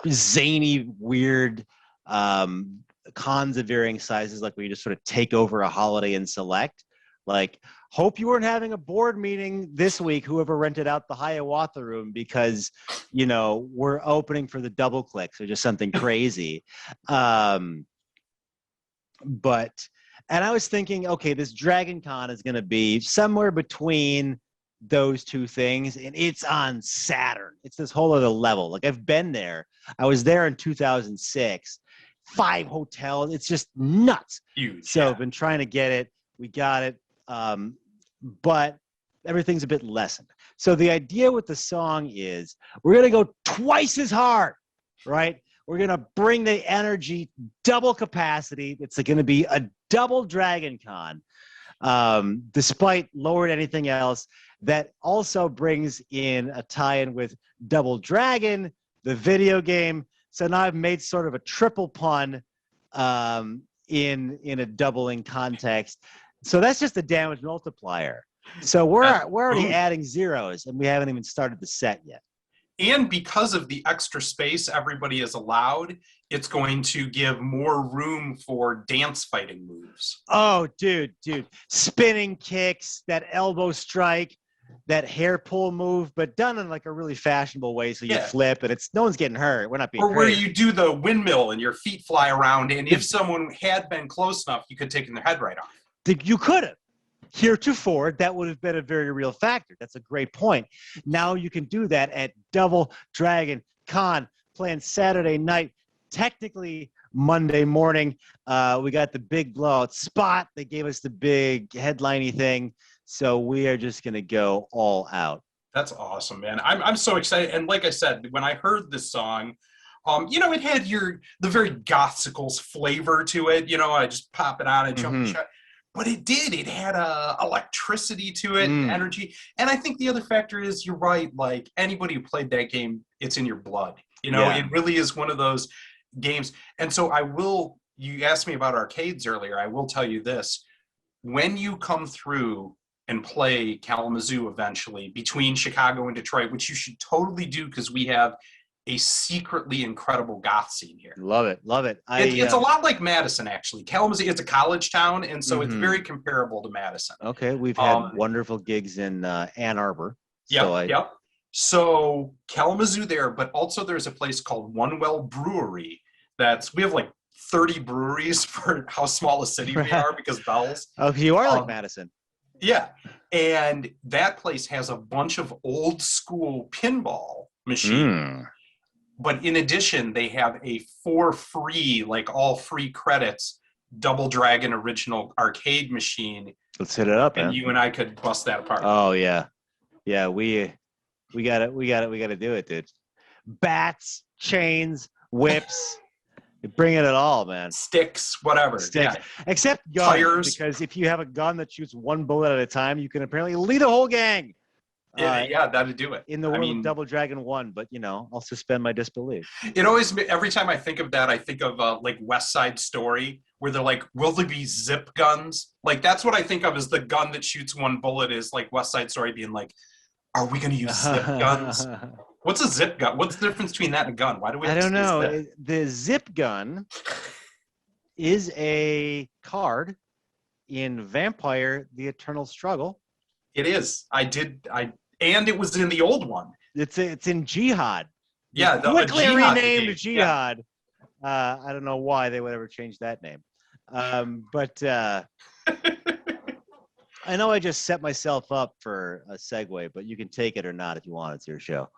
zany, weird cons of varying sizes, like where you just sort of take over a holiday and select. Like, hope you weren't having a board meeting this week, whoever rented out the Hiawatha room, because, we're opening for the double clicks or just something crazy. And I was thinking, okay, this Dragon Con is going to be somewhere between those two things, and it's on Saturn. It's this whole other level. Like, I've been there. I was there in 2006. 5 hotels. It's just nuts. Huge. So I've been trying to get it. We got it. But everything's a bit lessened. So the idea with the song is we're going to go twice as hard, right? We're going to bring the energy, double capacity. It's going to be a double Dragon Con, despite lowered anything else. That also brings in a tie-in with Double Dragon, the video game. So now I've made sort of a triple pun in a doubling context. So that's just a damage multiplier. So we're already adding zeros, and we haven't even started the set yet. And because of the extra space everybody is allowed, it's going to give more room for dance fighting moves. Oh, dude. Spinning kicks, that elbow strike, that hair pull move, but done in like a really fashionable way. So you flip, and no one's getting hurt. We're not being where you do the windmill and your feet fly around, and if someone had been close enough, you could take their head right off. You could have. Heretofore, that would have been a very real factor. That's a great point. Now you can do that at Double Dragon Con, playing Saturday night, technically Monday morning. We got the big blowout spot. They gave us the big headliney thing. So we are just going to go all out. That's awesome, man. I'm so excited. And like I said, when I heard this song, it had the very Gothsicles flavor to it. I just pop it on and jump and shut. But it had electricity to it, and energy. And I think the other factor is, you're right, like anybody who played that game, it's in your blood. It really is one of those games. And so you asked me about arcades earlier, I will tell you this. When you come through and play Kalamazoo eventually, between Chicago and Detroit, which you should totally do, because we have a secretly incredible goth scene here. Love it. It's a lot like Madison, actually. Kalamazoo, it's a college town, and so it's very comparable to Madison. Okay, we've had wonderful gigs in Ann Arbor. Yep. So Kalamazoo there, but also there's a place called One Well Brewery. We have like 30 breweries for how small a city we are, because Bell's. Oh, you are like Madison. Yeah, and that place has a bunch of old school pinball machines. But in addition, they have a for free, like all free credits, Double Dragon original arcade machine. Let's hit it up, and man. You and I could bust that apart. Oh yeah. We got to do it, dude. Bats, chains, whips, you're bringing it all, man. Sticks, whatever. Sticks, except guns, tires. Because if you have a gun that shoots one bullet at a time, you can apparently lead a whole gang. That'd do it. In the world of Double Dragon 1, but I'll suspend my disbelief. It always, every time I think of that, I think of like West Side Story, where they're like, will there be zip guns? Like, that's what I think of as the gun that shoots one bullet, is like West Side Story being like, Are we going to use zip guns? What's a zip gun? What's the difference between that and a gun? Why do we have I don't to use know. that? The zip gun is a card in Vampire: The Eternal Struggle. It is. And it was in the old one. It's in Jihad. Yeah, quickly Jihad renamed game. Jihad. Yeah. I don't know why they would ever change that name. But I know I just set myself up for a segue, but you can take it or not if you want. It's your show.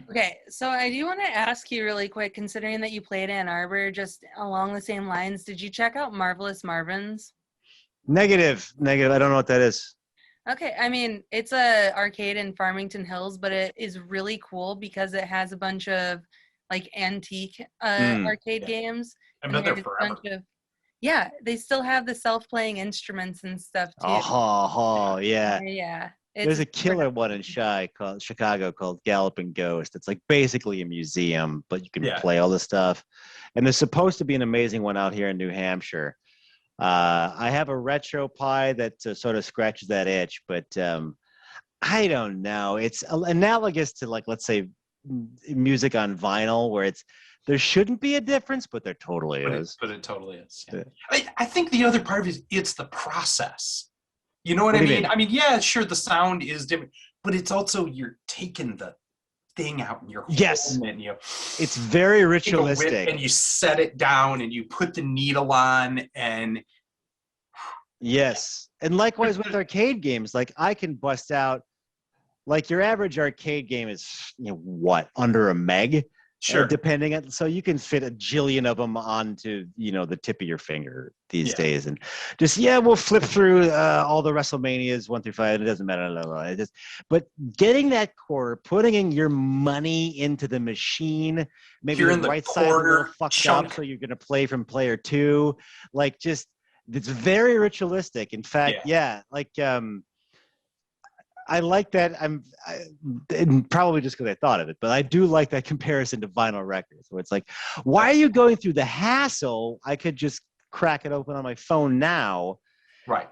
Okay, so I do want to ask you really quick, considering that you played Ann Arbor, just along the same lines, did you check out Marvelous Marvins? Negative. I don't know what that is. Okay, I mean, it's a arcade in Farmington Hills, but it is really cool because it has a bunch of like antique arcade games. I've been there forever. Yeah, they still have the self-playing instruments and stuff too. Oh, yeah. Yeah. There's a killer one in Chicago called Galloping Ghost. It's like basically a museum, but you can play all the stuff. And there's supposed to be an amazing one out here in New Hampshire. I have a retro pie that sort of scratches that itch, but I don't know. It's analogous to, like, let's say music on vinyl, where there shouldn't be a difference, but there totally is. But it totally is. Yeah. I think the other part of it is it's the process. You know what I mean? I mean, yeah, sure, the sound is different, but it's also you're taking the thing out and you're holding it. It's very ritualistic. And you set it down and you put the needle on and... Yes. And likewise with arcade games, like I can bust out, like your average arcade game is, what, under a meg? Sure. Depending on, so you can fit a jillion of them onto, the tip of your finger these days, and just we'll flip through all the WrestleManias 1 through 5. It doesn't matter. But getting that quarter, putting in your money into the machine, maybe you're the in the right side a little fucked up, so you're gonna play from player 2. Like, just it's very ritualistic. In fact, I like that. And probably just because I thought of it, but I do like that comparison to vinyl records, where it's like, why are you going through the hassle? I could just crack it open on my phone now. Right.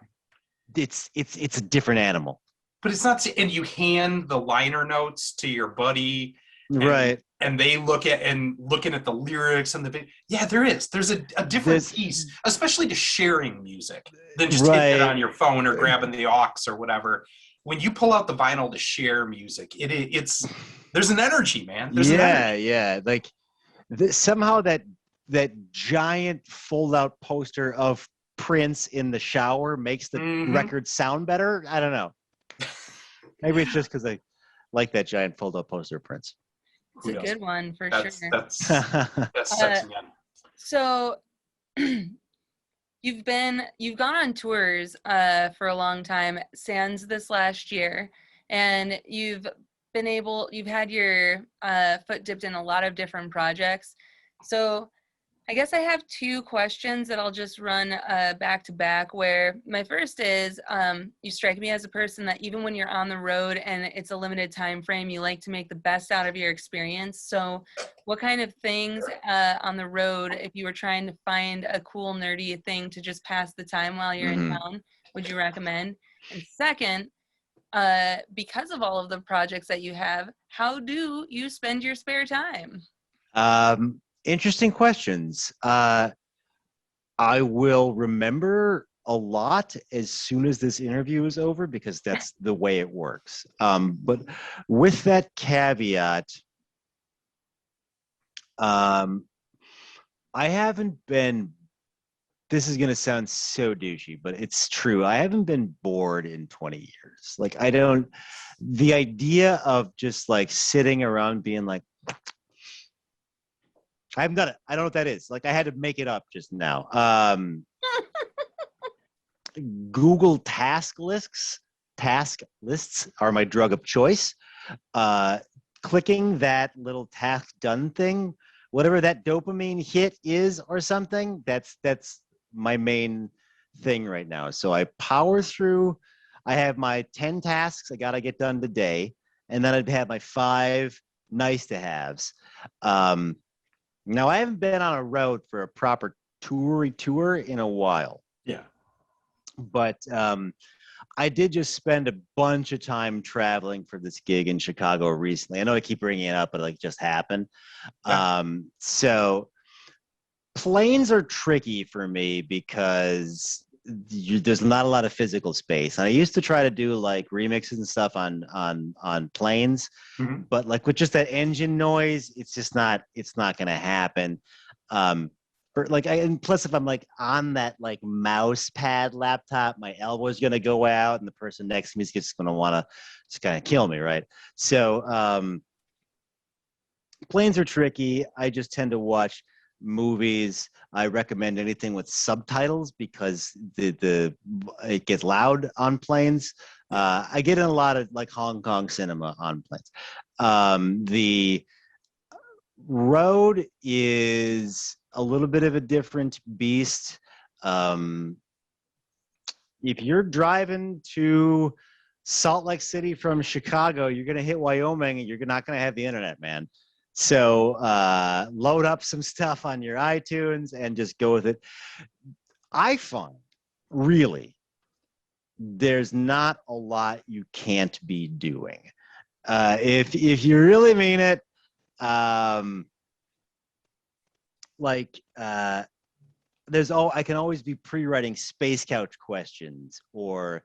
It's a different animal. But it's not. And you hand the liner notes to your buddy, right? And they looking at the lyrics and the yeah, there's a different piece, especially to sharing music than just hitting it on your phone or grabbing the aux or whatever. When you pull out the vinyl to share music, it's there's an energy, man. There's an energy. Like somehow that giant fold-out poster of Prince in the shower makes the record sound better. I don't know. Maybe it's just because I like that giant fold-out poster of Prince. It's a good one for sure. That's sexy, man. So You've gone on tours for a long time, sans this last year, and you've had your foot dipped in a lot of different projects. So I guess I have 2 questions that I'll just run back to back, where my first is, you strike me as a person that even when you're on the road and it's a limited time frame, you like to make the best out of your experience. So what kind of things on the road, if you were trying to find a cool, nerdy thing to just pass the time while you're in town, would you recommend? And second, because of all of the projects that you have, how do you spend your spare time? Interesting questions. I will remember a lot as soon as this interview is over, because that's the way it works. But with that caveat, I haven't been, this is going to sound so douchey, but it's true. I haven't been bored in 20 years. Like, the idea of just like sitting around being like, I haven't done it. I don't know what that is. Like, I had to make it up just now. Google task lists are my drug of choice. Clicking that little task done thing, whatever that dopamine hit is or something, that's my main thing right now. So I power through. I have my 10 tasks I got to get done today, and then I'd have my 5 nice to haves. Now, I haven't been on a road for a proper tour in a while. Yeah. But I did just spend a bunch of time traveling for this gig in Chicago recently. I know I keep bringing it up, but it like just happened. Yeah. So planes are tricky for me because there's not a lot of physical space. And I used to try to do like remixes and stuff on planes, Mm-hmm. but like with just that engine noise, it's not going to happen. For like, and plus if I'm like on that like mouse pad laptop, my elbow is going to go out and the person next to me is just going to want to just kind of kill me. Right. So, planes are tricky. I just tend to watch movies. I recommend anything with subtitles because the it gets loud on planes. I get in a lot of like Hong Kong cinema on planes. The road is a little bit of a different beast. If you're driving to Salt Lake City from Chicago, you're going to hit Wyoming and you're not going to have the internet, man. So load up some stuff on your iTunes and just go with it. I find really there's not a lot you can't be doing. If you really mean it, I can always be pre-writing Space Couch questions or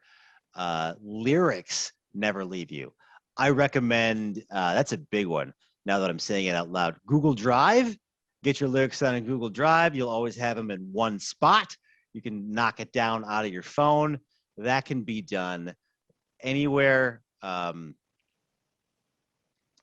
lyrics never leave you. I recommend that's a big one. Now that I'm saying it out loud, Google Drive, get your lyrics down in Google Drive. You'll always have them in one spot. You can knock it down out of your phone. That can be done anywhere.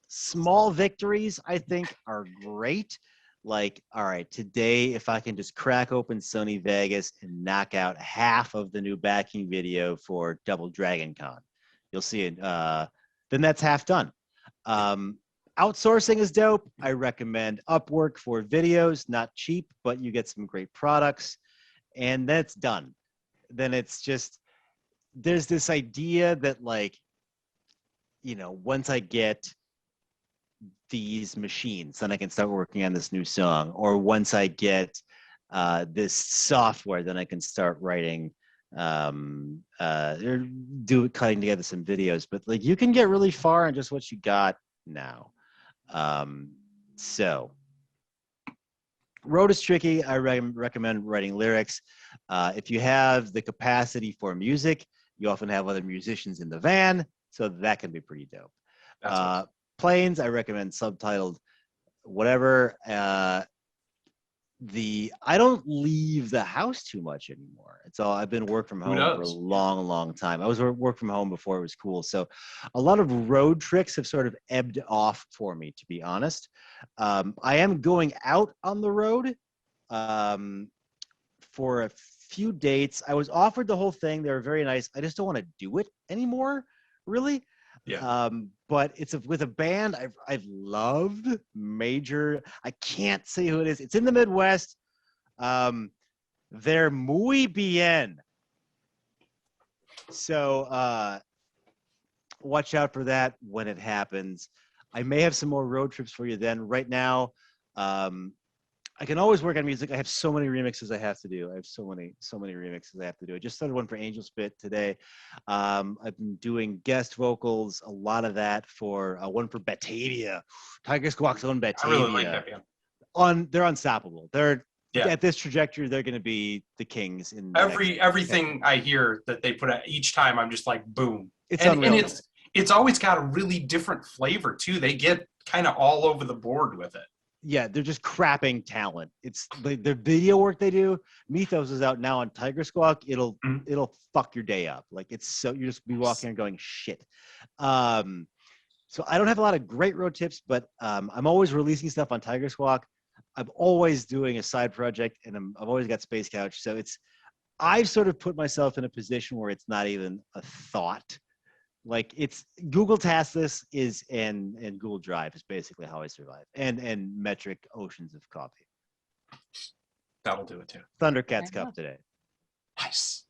Small victories, I think, are great. Like, all right, today, if I can just crack open Sony Vegas and knock out half of the new backing video for Double Dragon Con, you'll see it. Then that's half done. Outsourcing is dope. I recommend Upwork for videos, not cheap, but you get some great products, and that's done. Then it's just, there's this idea that like, once I get these machines, then I can start working on this new song, or once I get this software, then I can start writing or cutting together some videos. But like, you can get really far on just what you got now. So road is tricky. I recommend writing lyrics. If you have the capacity for music, you often have other musicians in the van, so that can be pretty dope. Planes, I recommend subtitled, whatever. I don't leave the house too much anymore. I've been work from home for a long time. I was work from home before it was cool. So a lot of road tricks have sort of ebbed off for me, to be honest. I am going out on the road for a few dates. I was offered the whole thing. They were very nice. I just don't want to do it anymore, really. Yeah. But it's with a band I've loved, major. I can't say who it is. It's in the Midwest. They're muy bien. So watch out for that when it happens. I may have some more road trips for you then. Right now, I can always work on music. I have so many remixes I have to do. I have so many remixes I have to do. I just started one for Angel Spit today. I've been doing guest vocals, a lot of that for one for Batavia, Tiger Squawk's own Batavia. I really like that band. They're unstoppable. They're at this trajectory, they're going to be the kings in everything I hear that they put out each time. I'm just like, boom. It's unreal. And it's always got a really different flavor too. They get kind of all over the board with it. Yeah, they're just crapping talent. It's the video work they do. Mythos is out now on Tiger Squawk. It'll fuck your day up. Like, it's so, you just be walking and going shit. So I don't have a lot of great road tips, but I'm always releasing stuff on Tiger Squawk. I'm always doing a side project, and I've always got Space Couch. So I've sort of put myself in a position where it's not even a thought. Like, it's Google Taskless and Google Drive is basically how I survive, and metric oceans of coffee. That'll do it too. Thundercats Cup today. Nice.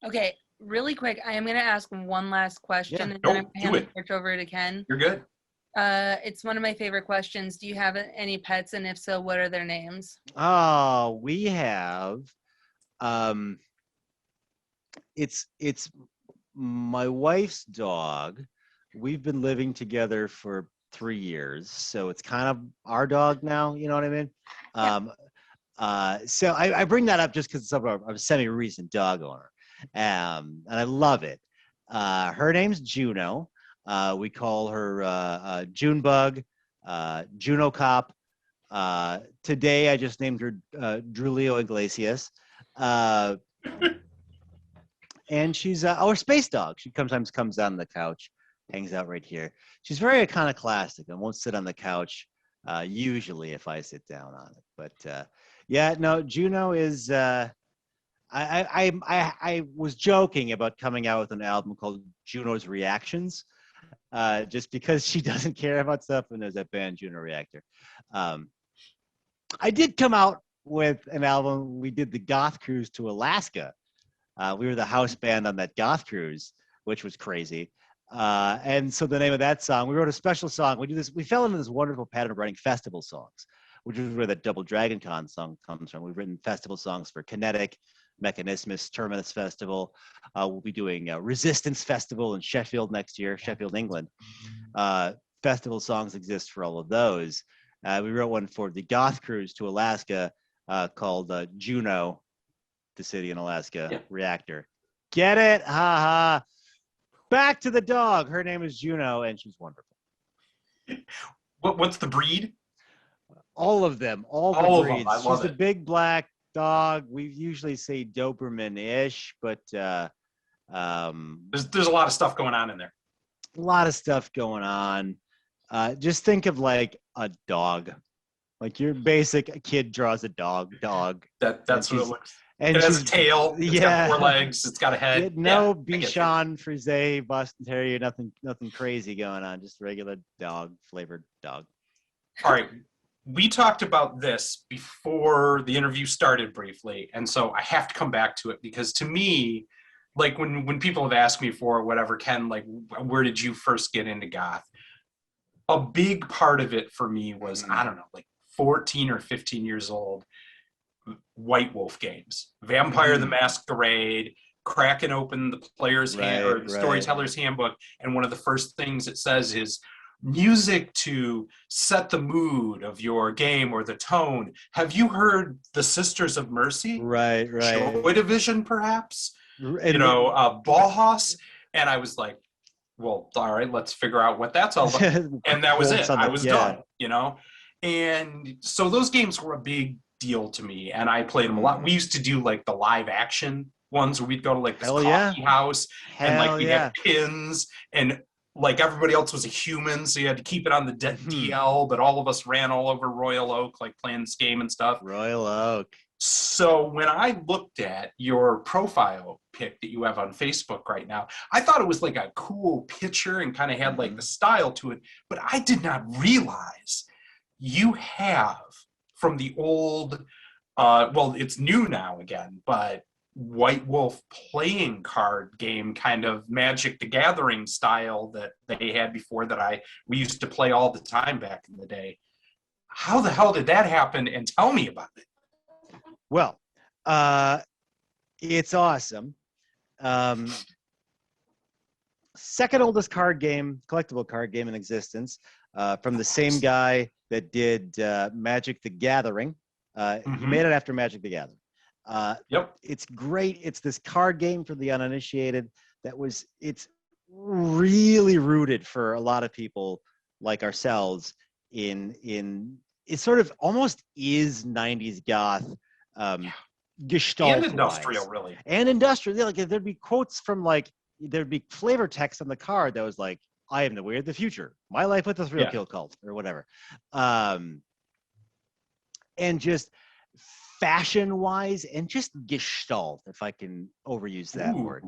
Okay, really quick, I am going to ask one last question, and then I'm going to hand the switch over to Ken. You're good. It's one of my favorite questions. Do you have any pets, and if so, what are their names? Oh, we have. It's my wife's dog, we've been living together for 3 years, so it's kind of our dog now. You know what I mean? So I bring that up just because I'm a semi-recent dog owner, and I love it. Her name's Juno. We call her Junebug, Juno Cop. Today I just named her Drulio Iglesias. And she's our space dog. She sometimes comes down on the couch, hangs out right here. She's very iconoclastic and won't sit on the couch usually if I sit down on it. But yeah, no, Juno is. I was joking about coming out with an album called Juno's Reactions, just because she doesn't care about stuff, and there's that band Juno Reactor. I did come out with an album. We did the Goth Cruise to Alaska. We were the house band on that Goth Cruise, which was crazy. And so the name of that song, we wrote a special song. We fell into this wonderful pattern of writing festival songs, which is where that Double Dragon Con song comes from. We've written festival songs for Kinetic, Mechanismus, Terminus Festival. We'll be doing Resistance Festival in Sheffield next year, Sheffield, England. Festival songs exist for all of those. We wrote one for the Goth Cruise to Alaska called Juno, the city in Alaska, Reactor. Get it? Ha ha. Back to the dog. Her name is Juno, and she's wonderful. What's the breed? All of them. All the breeds. I love she's a big black dog. We usually say Doberman-ish, but there's a lot of stuff going on in there. A lot of stuff going on. Just think of like a dog. Like your basic kid draws a dog. That's what it looks. And it has a tail. It's got 4 legs. It's got a head. No Bichon Frise, Boston Terrier, nothing crazy going on. Just regular dog, flavored dog. All right. We talked about this before the interview started briefly, and so I have to come back to it because to me, like when people have asked me for whatever, Ken, like where did you first get into goth? A big part of it for me was, I don't know, like 14 or 15 years old, White Wolf games, Vampire the Masquerade, cracking open the player's hand or the storyteller's handbook, and one of the first things it says is music to set the mood of your game or the tone. Have you heard the Sisters of Mercy? Right. Joy Division, perhaps? Bauhaus? And I was like, well, all right, let's figure out what that's all about. And that was it. I was done, And so those games were a big deal to me, and I played them a lot. We used to do like the live action ones where we'd go to like this coffee house and like we'd have pins, and like everybody else was a human, so you had to keep it on the DL, but all of us ran all over Royal Oak, like playing this game and stuff. Royal Oak. So when I looked at your profile pic that you have on Facebook right now, I thought it was like a cool picture and kind of had like the style to it, but I did not realize you have from the old, well, it's new now again, but White Wolf playing card game, kind of Magic the Gathering style that they had before that we used to play all the time back in the day. How the hell did that happen? And tell me about it. Well, it's awesome. Second oldest collectible card game in existence, from the same guy that did Magic the Gathering. He made it after Magic the Gathering. It's great. It's this card game for the uninitiated it's really rooted for a lot of people like ourselves in it sort of almost is 90s goth gestalt and industrial, really. And industrial. Like there'd be quotes from there'd be flavor text on the card that was like, I am the way of the future. My life with the thrill kill cult or whatever. And just fashion-wise and just gestalt, if I can overuse that word.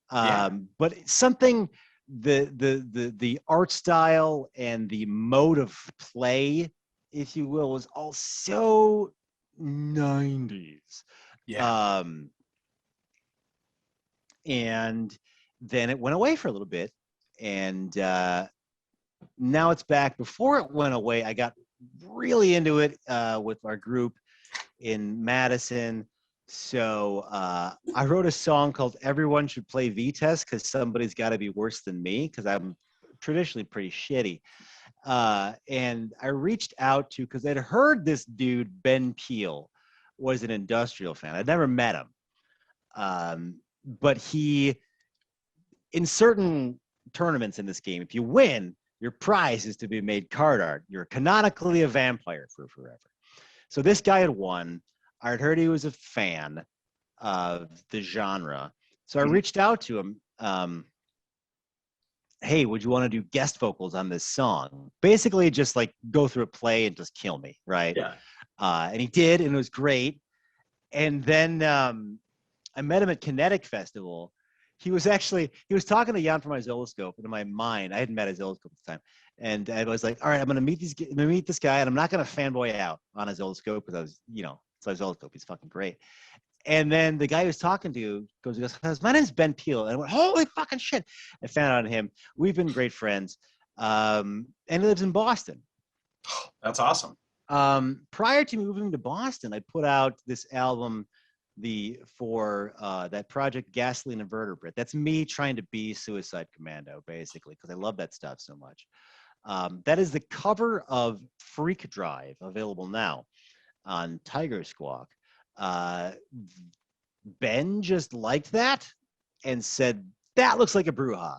But something the art style and the mode of play, if you will, was all so 90s. And then it went away for a little bit, and now it's back. Before it went away, I got really into it with our group in Madison, So I wrote a song called Everyone Should Play V-Test because somebody's got to be worse than me because I'm traditionally pretty shitty. And I reached out to, because I'd heard this dude, Ben Peel, was an industrial fan. I'd never met him. But he, in certain tournaments in this game, if you win, your prize is to be made card art. You're canonically a vampire for forever. So this guy had won. I'd heard he was a fan of the genre. So I reached out to him. Hey, would you want to do guest vocals on this song? Basically, just like go through a play and just kill me, right? Yeah. And he did, and it was great. And then I met him at Kinetic Festival. He was talking to Jan from Isoscope, and in my mind, I hadn't met Isoscope at the time. And I was like, all right, I'm going to meet this guy, and I'm not going to fanboy out on Isoscope because I was, it's Isoscope. He's fucking great. And then the guy he was talking to goes, my name's Ben Peel. And I went, holy fucking shit. I found out on him. We've been great friends. And he lives in Boston. That's awesome. Prior to moving to Boston, I put out this album for that project Gasoline Invertebrate. That's me trying to be Suicide Commando, basically, because I love that stuff so much. That is the cover of Freak Drive, available now on Tiger Squawk. Ben just liked that and said, that looks like a Bruja.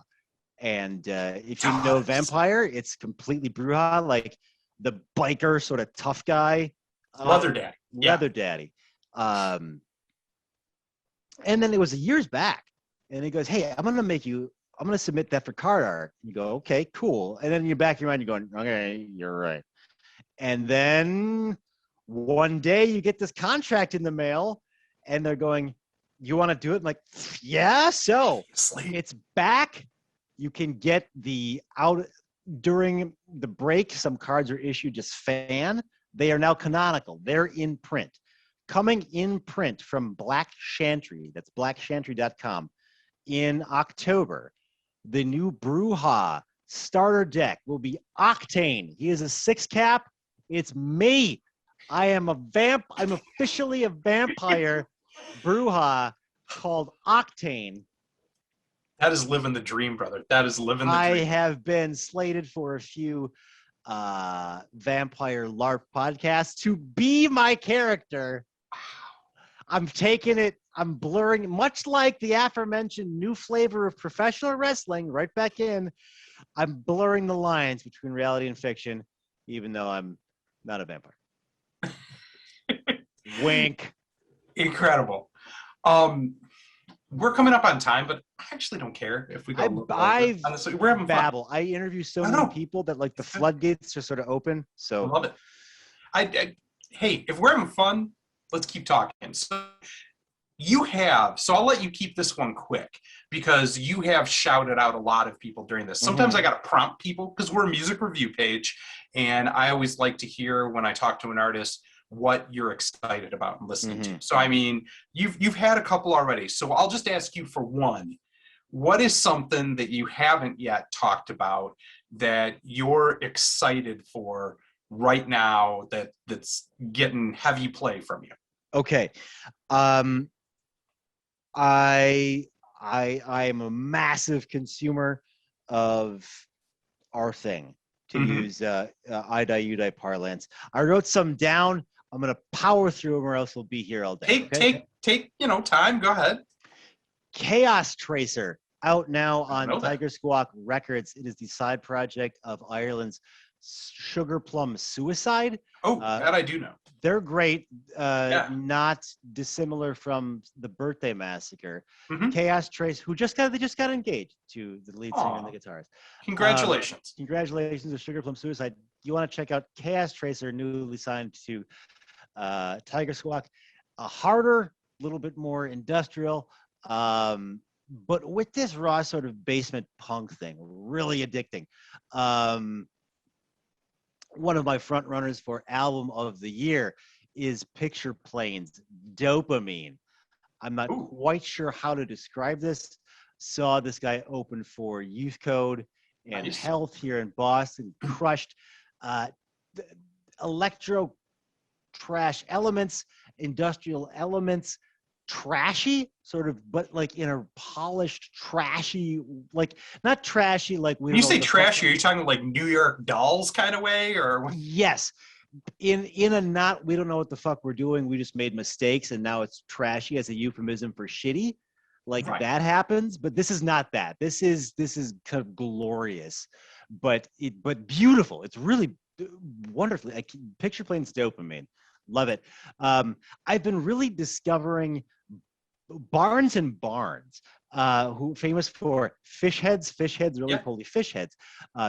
And if you know Vampire, it's completely Bruja, like the biker sort of tough guy. Leather Daddy. Leather Daddy. And then it was years back. And he goes, hey, I'm going to submit that for card art. You go, okay, cool. And then in your back of your mind, you're going, okay, you're right. And then one day you get this contract in the mail and they're going, you want to do it? I'm like, yeah, so it's back. You can get during the break, some cards are issued just fan. They are now canonical. They're in print. Coming in print from Black Chantry, that's blackchantry.com, in October. The new Bruja starter deck will be Octane. He is a 6-cap. It's me. I'm officially a vampire Bruja called Octane. That is living the dream, brother. That is living the dream. I have been slated for a few vampire LARP podcasts to be my character. I'm taking it, I'm blurring, much like the aforementioned new flavor of professional wrestling, right back in. I'm blurring the lines between reality and fiction, even though I'm not a vampire. Wink. Incredible. We're coming up on time, but I actually don't care if we go. Honestly, we're having fun. I interview so many people that like the floodgates just sort of open. So I love it. Hey, if we're having fun, let's keep talking. So I'll let you keep this one quick because you have shouted out a lot of people during this. Sometimes I got to prompt people because we're a music review page, and I always like to hear when I talk to an artist what you're excited about and listening to. So, I mean, you've had a couple already. So I'll just ask you for one. What is something that you haven't yet talked about that you're excited for right now that's getting heavy play from you? Okay. I am a massive consumer of our thing, to use Ida parlance. I wrote some down. I'm going to power through them or else we'll be here all day. Take time. Go ahead. Chaos Tracer, out now on Tiger Squawk Records. It is the side project of Ireland's Sugar Plum Suicide. That I do know. They're great, not dissimilar from the Birthday Massacre. Chaos Trace, who just got engaged to the lead singer and the guitarist. Congratulations. Congratulations to Sugar Plum Suicide. You want to check out Chaos Tracer, newly signed to Tiger Squawk. A harder, a little bit more industrial, but with this raw sort of basement punk thing, really addicting. One of my front runners for album of the year is Picture Plane's Dopamine. I'm not quite sure how to describe this. Saw this guy open for Youth Code and Health here in Boston, crushed electro trash elements, industrial elements, trashy, sort of, but like in a polished, trashy, like not trashy, like we When you don't know say what the fuck. trashy, are you talking like New York Dolls kind of way, or? Yes, in a not, we don't know what the fuck we're doing. We just made mistakes, and now it's trashy as a euphemism for shitty. Like Right. that happens, but this is not that. This is kind of glorious, but beautiful. It's really wonderfully. Picture Plane's dopamine. Love it. I've been really discovering Barnes and Barnes, who famous for fish heads, really holy fish heads,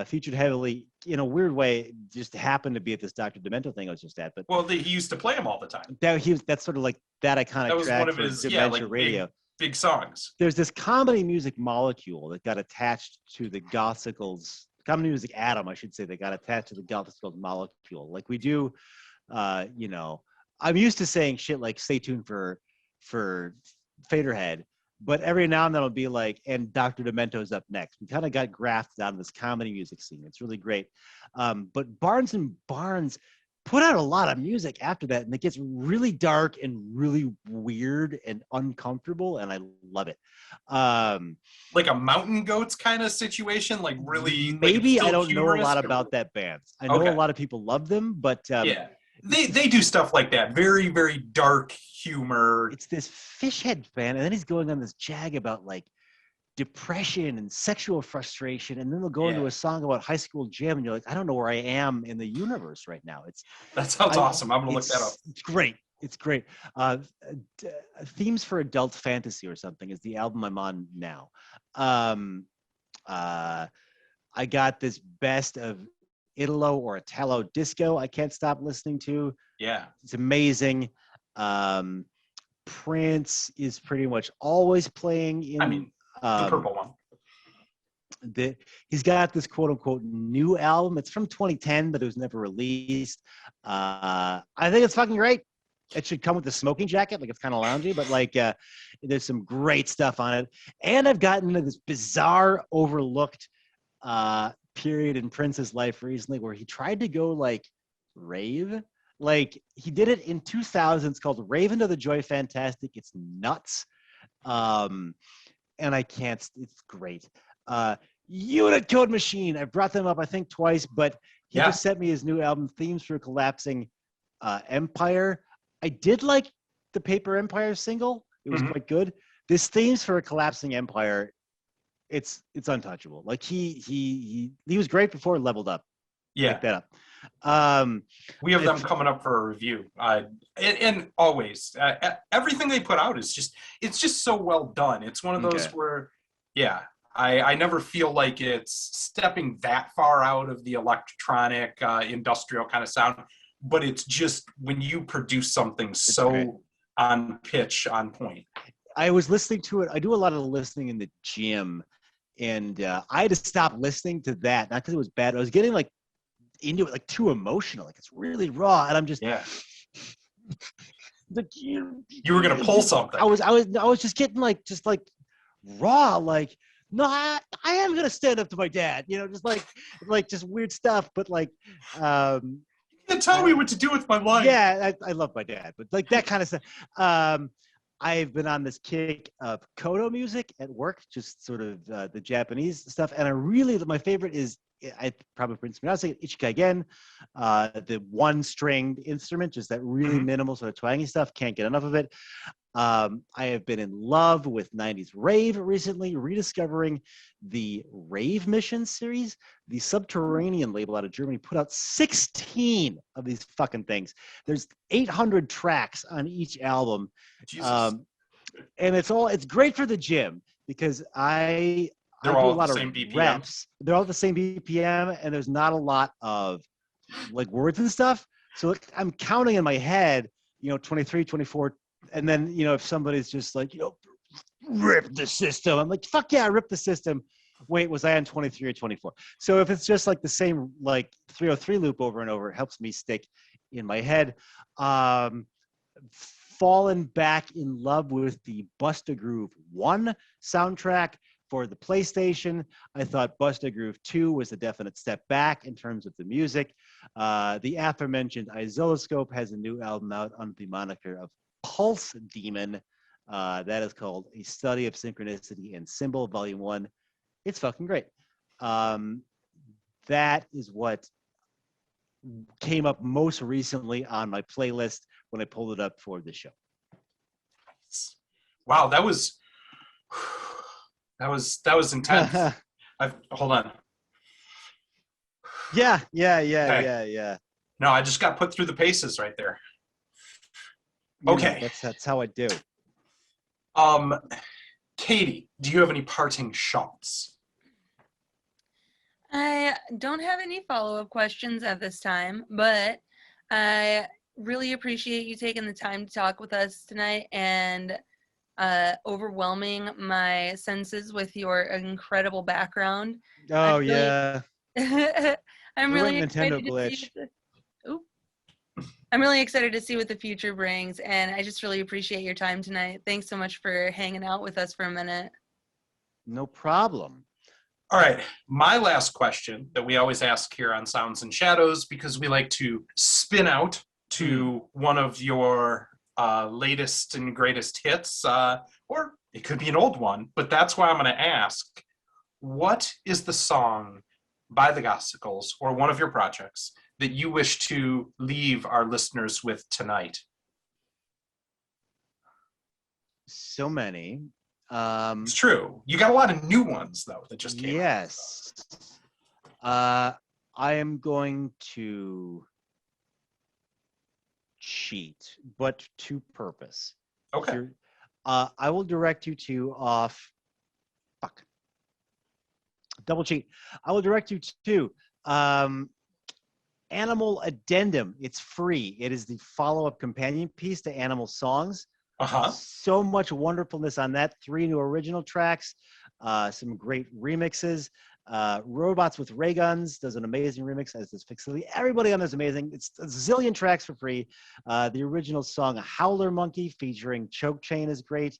featured heavily in a weird way. Just happened to be at this Dr. Demento thing I was just at, but Well, he used to play them all the time. that's sort of like that iconic That was track one of for his Dementia Radio. big songs. There's this comedy music molecule that got attached to the Gothsicles, comedy music atom, I should say, that got attached to the Gothsicles molecule. Like we do, you know, I'm used to saying shit like "stay tuned for Faderhead," but every now and then it'll be like, and Dr. Demento's up next. We kind of got grafted out of this comedy music scene. It's really great. But Barnes and Barnes put out a lot of music after that, and it gets really dark and really weird and uncomfortable, and I love it. Like a Mountain Goats kind of situation, like really. Maybe like I don't know a lot or... about that band. I know a lot of people love them, but yeah. They do stuff like that. Very, very dark humor. It's this fish head band, and then he's going on this jag about like depression and sexual frustration, and then they'll go into a song about high school gym, and you're like, I don't know where I am in the universe right now. That sounds awesome. I'm gonna look that up. It's great. It's great. Themes for Adult Fantasy or something is the album I'm on now. I got this best of Italo or Italo disco I can't stop listening to. Yeah. It's amazing. Prince is pretty much always playing in the purple one. He's got this quote unquote new album. It's from 2010, but it was never released. I think it's fucking great. It should come with a smoking jacket, like it's kind of loungy, but like there's some great stuff on it. And I've gotten into this bizarre, overlooked period in Prince's life recently where he tried to go like rave. Like he did it in 2000s called Rave Into the Joy Fantastic. It's nuts. And I can't, it's great. Unit Code Machine. I brought them up, I think, twice, but he just sent me his new album, Themes for a Collapsing Empire. I did like the Paper Empire single. It was quite good. This Themes for a Collapsing Empire, it's untouchable. Like he was great before Leveled Up. Yeah. Pick that up. We have them coming up for a review. And always, everything they put out is it's just so well done. It's one of those where, I never feel like it's stepping that far out of the electronic, industrial kind of sound, but it's just when you produce something on pitch, on point. I was listening to it. I do a lot of listening in the gym, and I had to stop listening to that, not because it was bad. I was getting like into it, like too emotional. Like it's really raw, and I'm just like, you were gonna pull something. I was just getting like raw, like. No, I am gonna stand up to my dad, you know, just like just weird stuff, but like you can't tell me what to do with my life. Yeah, I love my dad, but like that kind of stuff. I've been on this kick of Kodo music at work, just sort of the Japanese stuff, and my favorite is I probably pronounce it Ichikagen, the one-stringed instrument, just that really minimal sort of twangy stuff. Can't get enough of it. I have been in love with 90s rave recently, rediscovering the Rave Mission series. The Subterranean label out of Germany put out 16 of these fucking things. There's 800 tracks on each album. And it's great for the gym because I do a lot of reps. They're all the same BPM, and there's not a lot of like words and stuff. So like, I'm counting in my head, 23, 24. And then, if somebody's just like, rip the system. I'm like, fuck yeah, rip the system. Wait, was I on 23 or 24? So if it's just like the same, like 303 loop over and over, it helps me stick in my head. Fallen back in love with the Busta Groove 1 soundtrack for the PlayStation. I thought Busta Groove 2 was a definite step back in terms of the music. The aforementioned Isoloscope has a new album out under the moniker of Pulse Demon. That is called A Study of Synchronicity and Symbol, Volume 1. It's fucking great. That is what came up most recently on my playlist when I pulled it up for the show. Wow, that was intense. Hold on. Yeah. No, I just got put through the paces right there. Okay. That's how I do. Katy, do you have any parting shots? I don't have any follow-up questions at this time, but I really appreciate you taking the time to talk with us tonight and overwhelming my senses with your incredible background. Oh, yeah. I'm really excited glitch. I'm really excited to see what the future brings, and I just really appreciate your time tonight. Thanks so much for hanging out with us for a minute. No problem. All right, my last question that we always ask here on Sounds and Shadows, because we like to spin out to one of your latest and greatest hits, or it could be an old one, but that's why I'm going to ask, what is the song by the Gothsicles or one of your projects that you wish to leave our listeners with tonight? So many. It's true. You got a lot of new ones, though, that just came out. Yes. I am going to cheat, but to purpose. Okay. I will direct you to double cheat. I will direct you to Animal Addendum. It's free. It is the follow-up companion piece to Animal Songs. So much wonderfulness on that. 3 new original tracks, some great remixes. Robots with Ray Guns does an amazing remix, as does Fixily. Everybody on this is amazing. It's a zillion tracks for free. The original song Howler Monkey featuring Choke Chain is great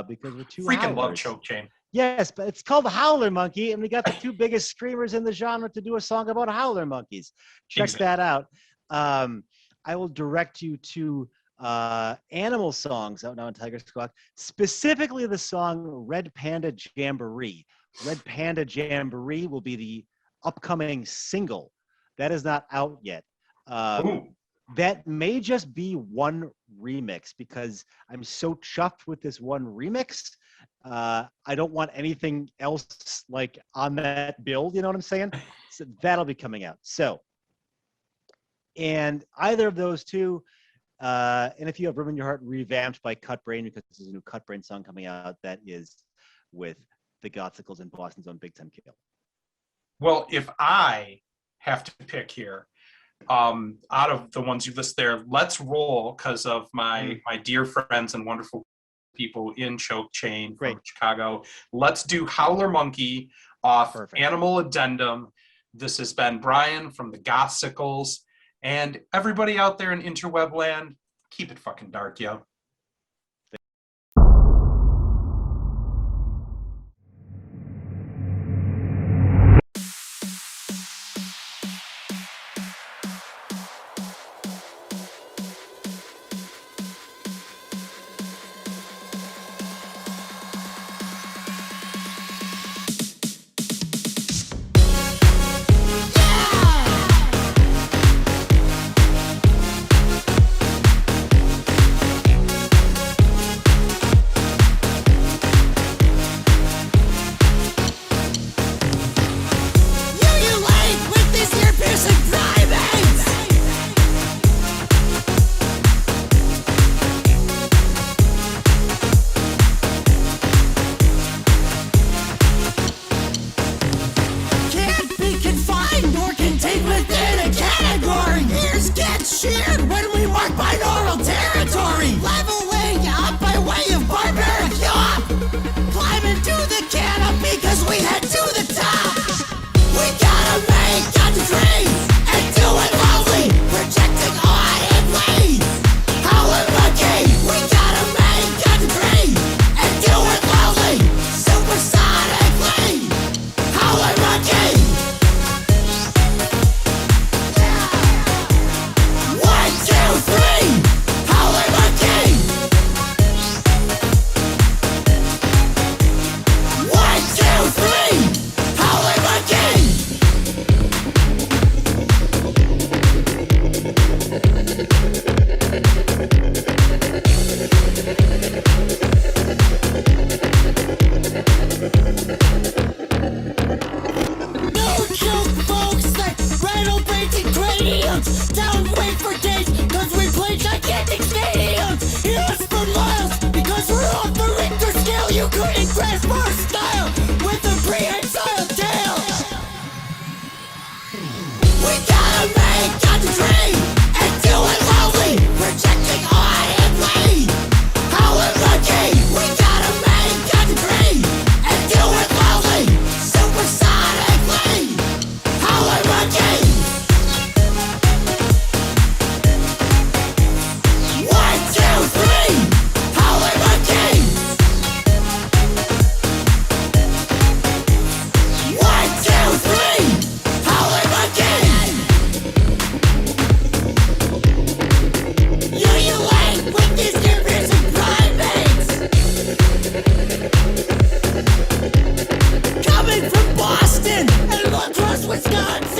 because we're two freaking howlers. Love Choke Chain. Yes, but it's called the Howler Monkey, and we got the 2 biggest screamers in the genre to do a song about howler monkeys. Check that out. I will direct you to Animal Songs out now on Tiger Squawk, specifically the song Red Panda Jamboree. Red Panda Jamboree will be the upcoming single. That is not out yet. That may just be one remix because I'm so chuffed with this one remix. I don't want anything else like on that build, you know what I'm saying? So that'll be coming out. So, and either of those two, and if you have Room in Your Heart revamped by Cut Brain, because there's a new Cut Brain song coming out that is with the Gothsicles and Boston's own Big Time Kill. Well, if I have to pick here, out of the ones you list there, let's roll because of my dear friends and wonderful people in Choke Chain from Chicago. Let's do Howler Monkey off Animal Addendum. This has been Brian from the Gothsicles, and everybody out there in interweb land, keep it fucking dark, yo. Howler stadiums. Don't wait for days, cause we play gigantic stadiums. Hear us for miles, because we're off the Richter scale. You couldn't grasp our style with a prehensile tail. We gotta make a dream and do it loudly, projecting audibly. How we're lucky. We gotta make a dream and do it loudly, supersonically. How we're lucky. 1, 2, 3. How we're lucky. 1, 2, 3. How we're lucky. You like with these different primates coming from Boston and across Wisconsin.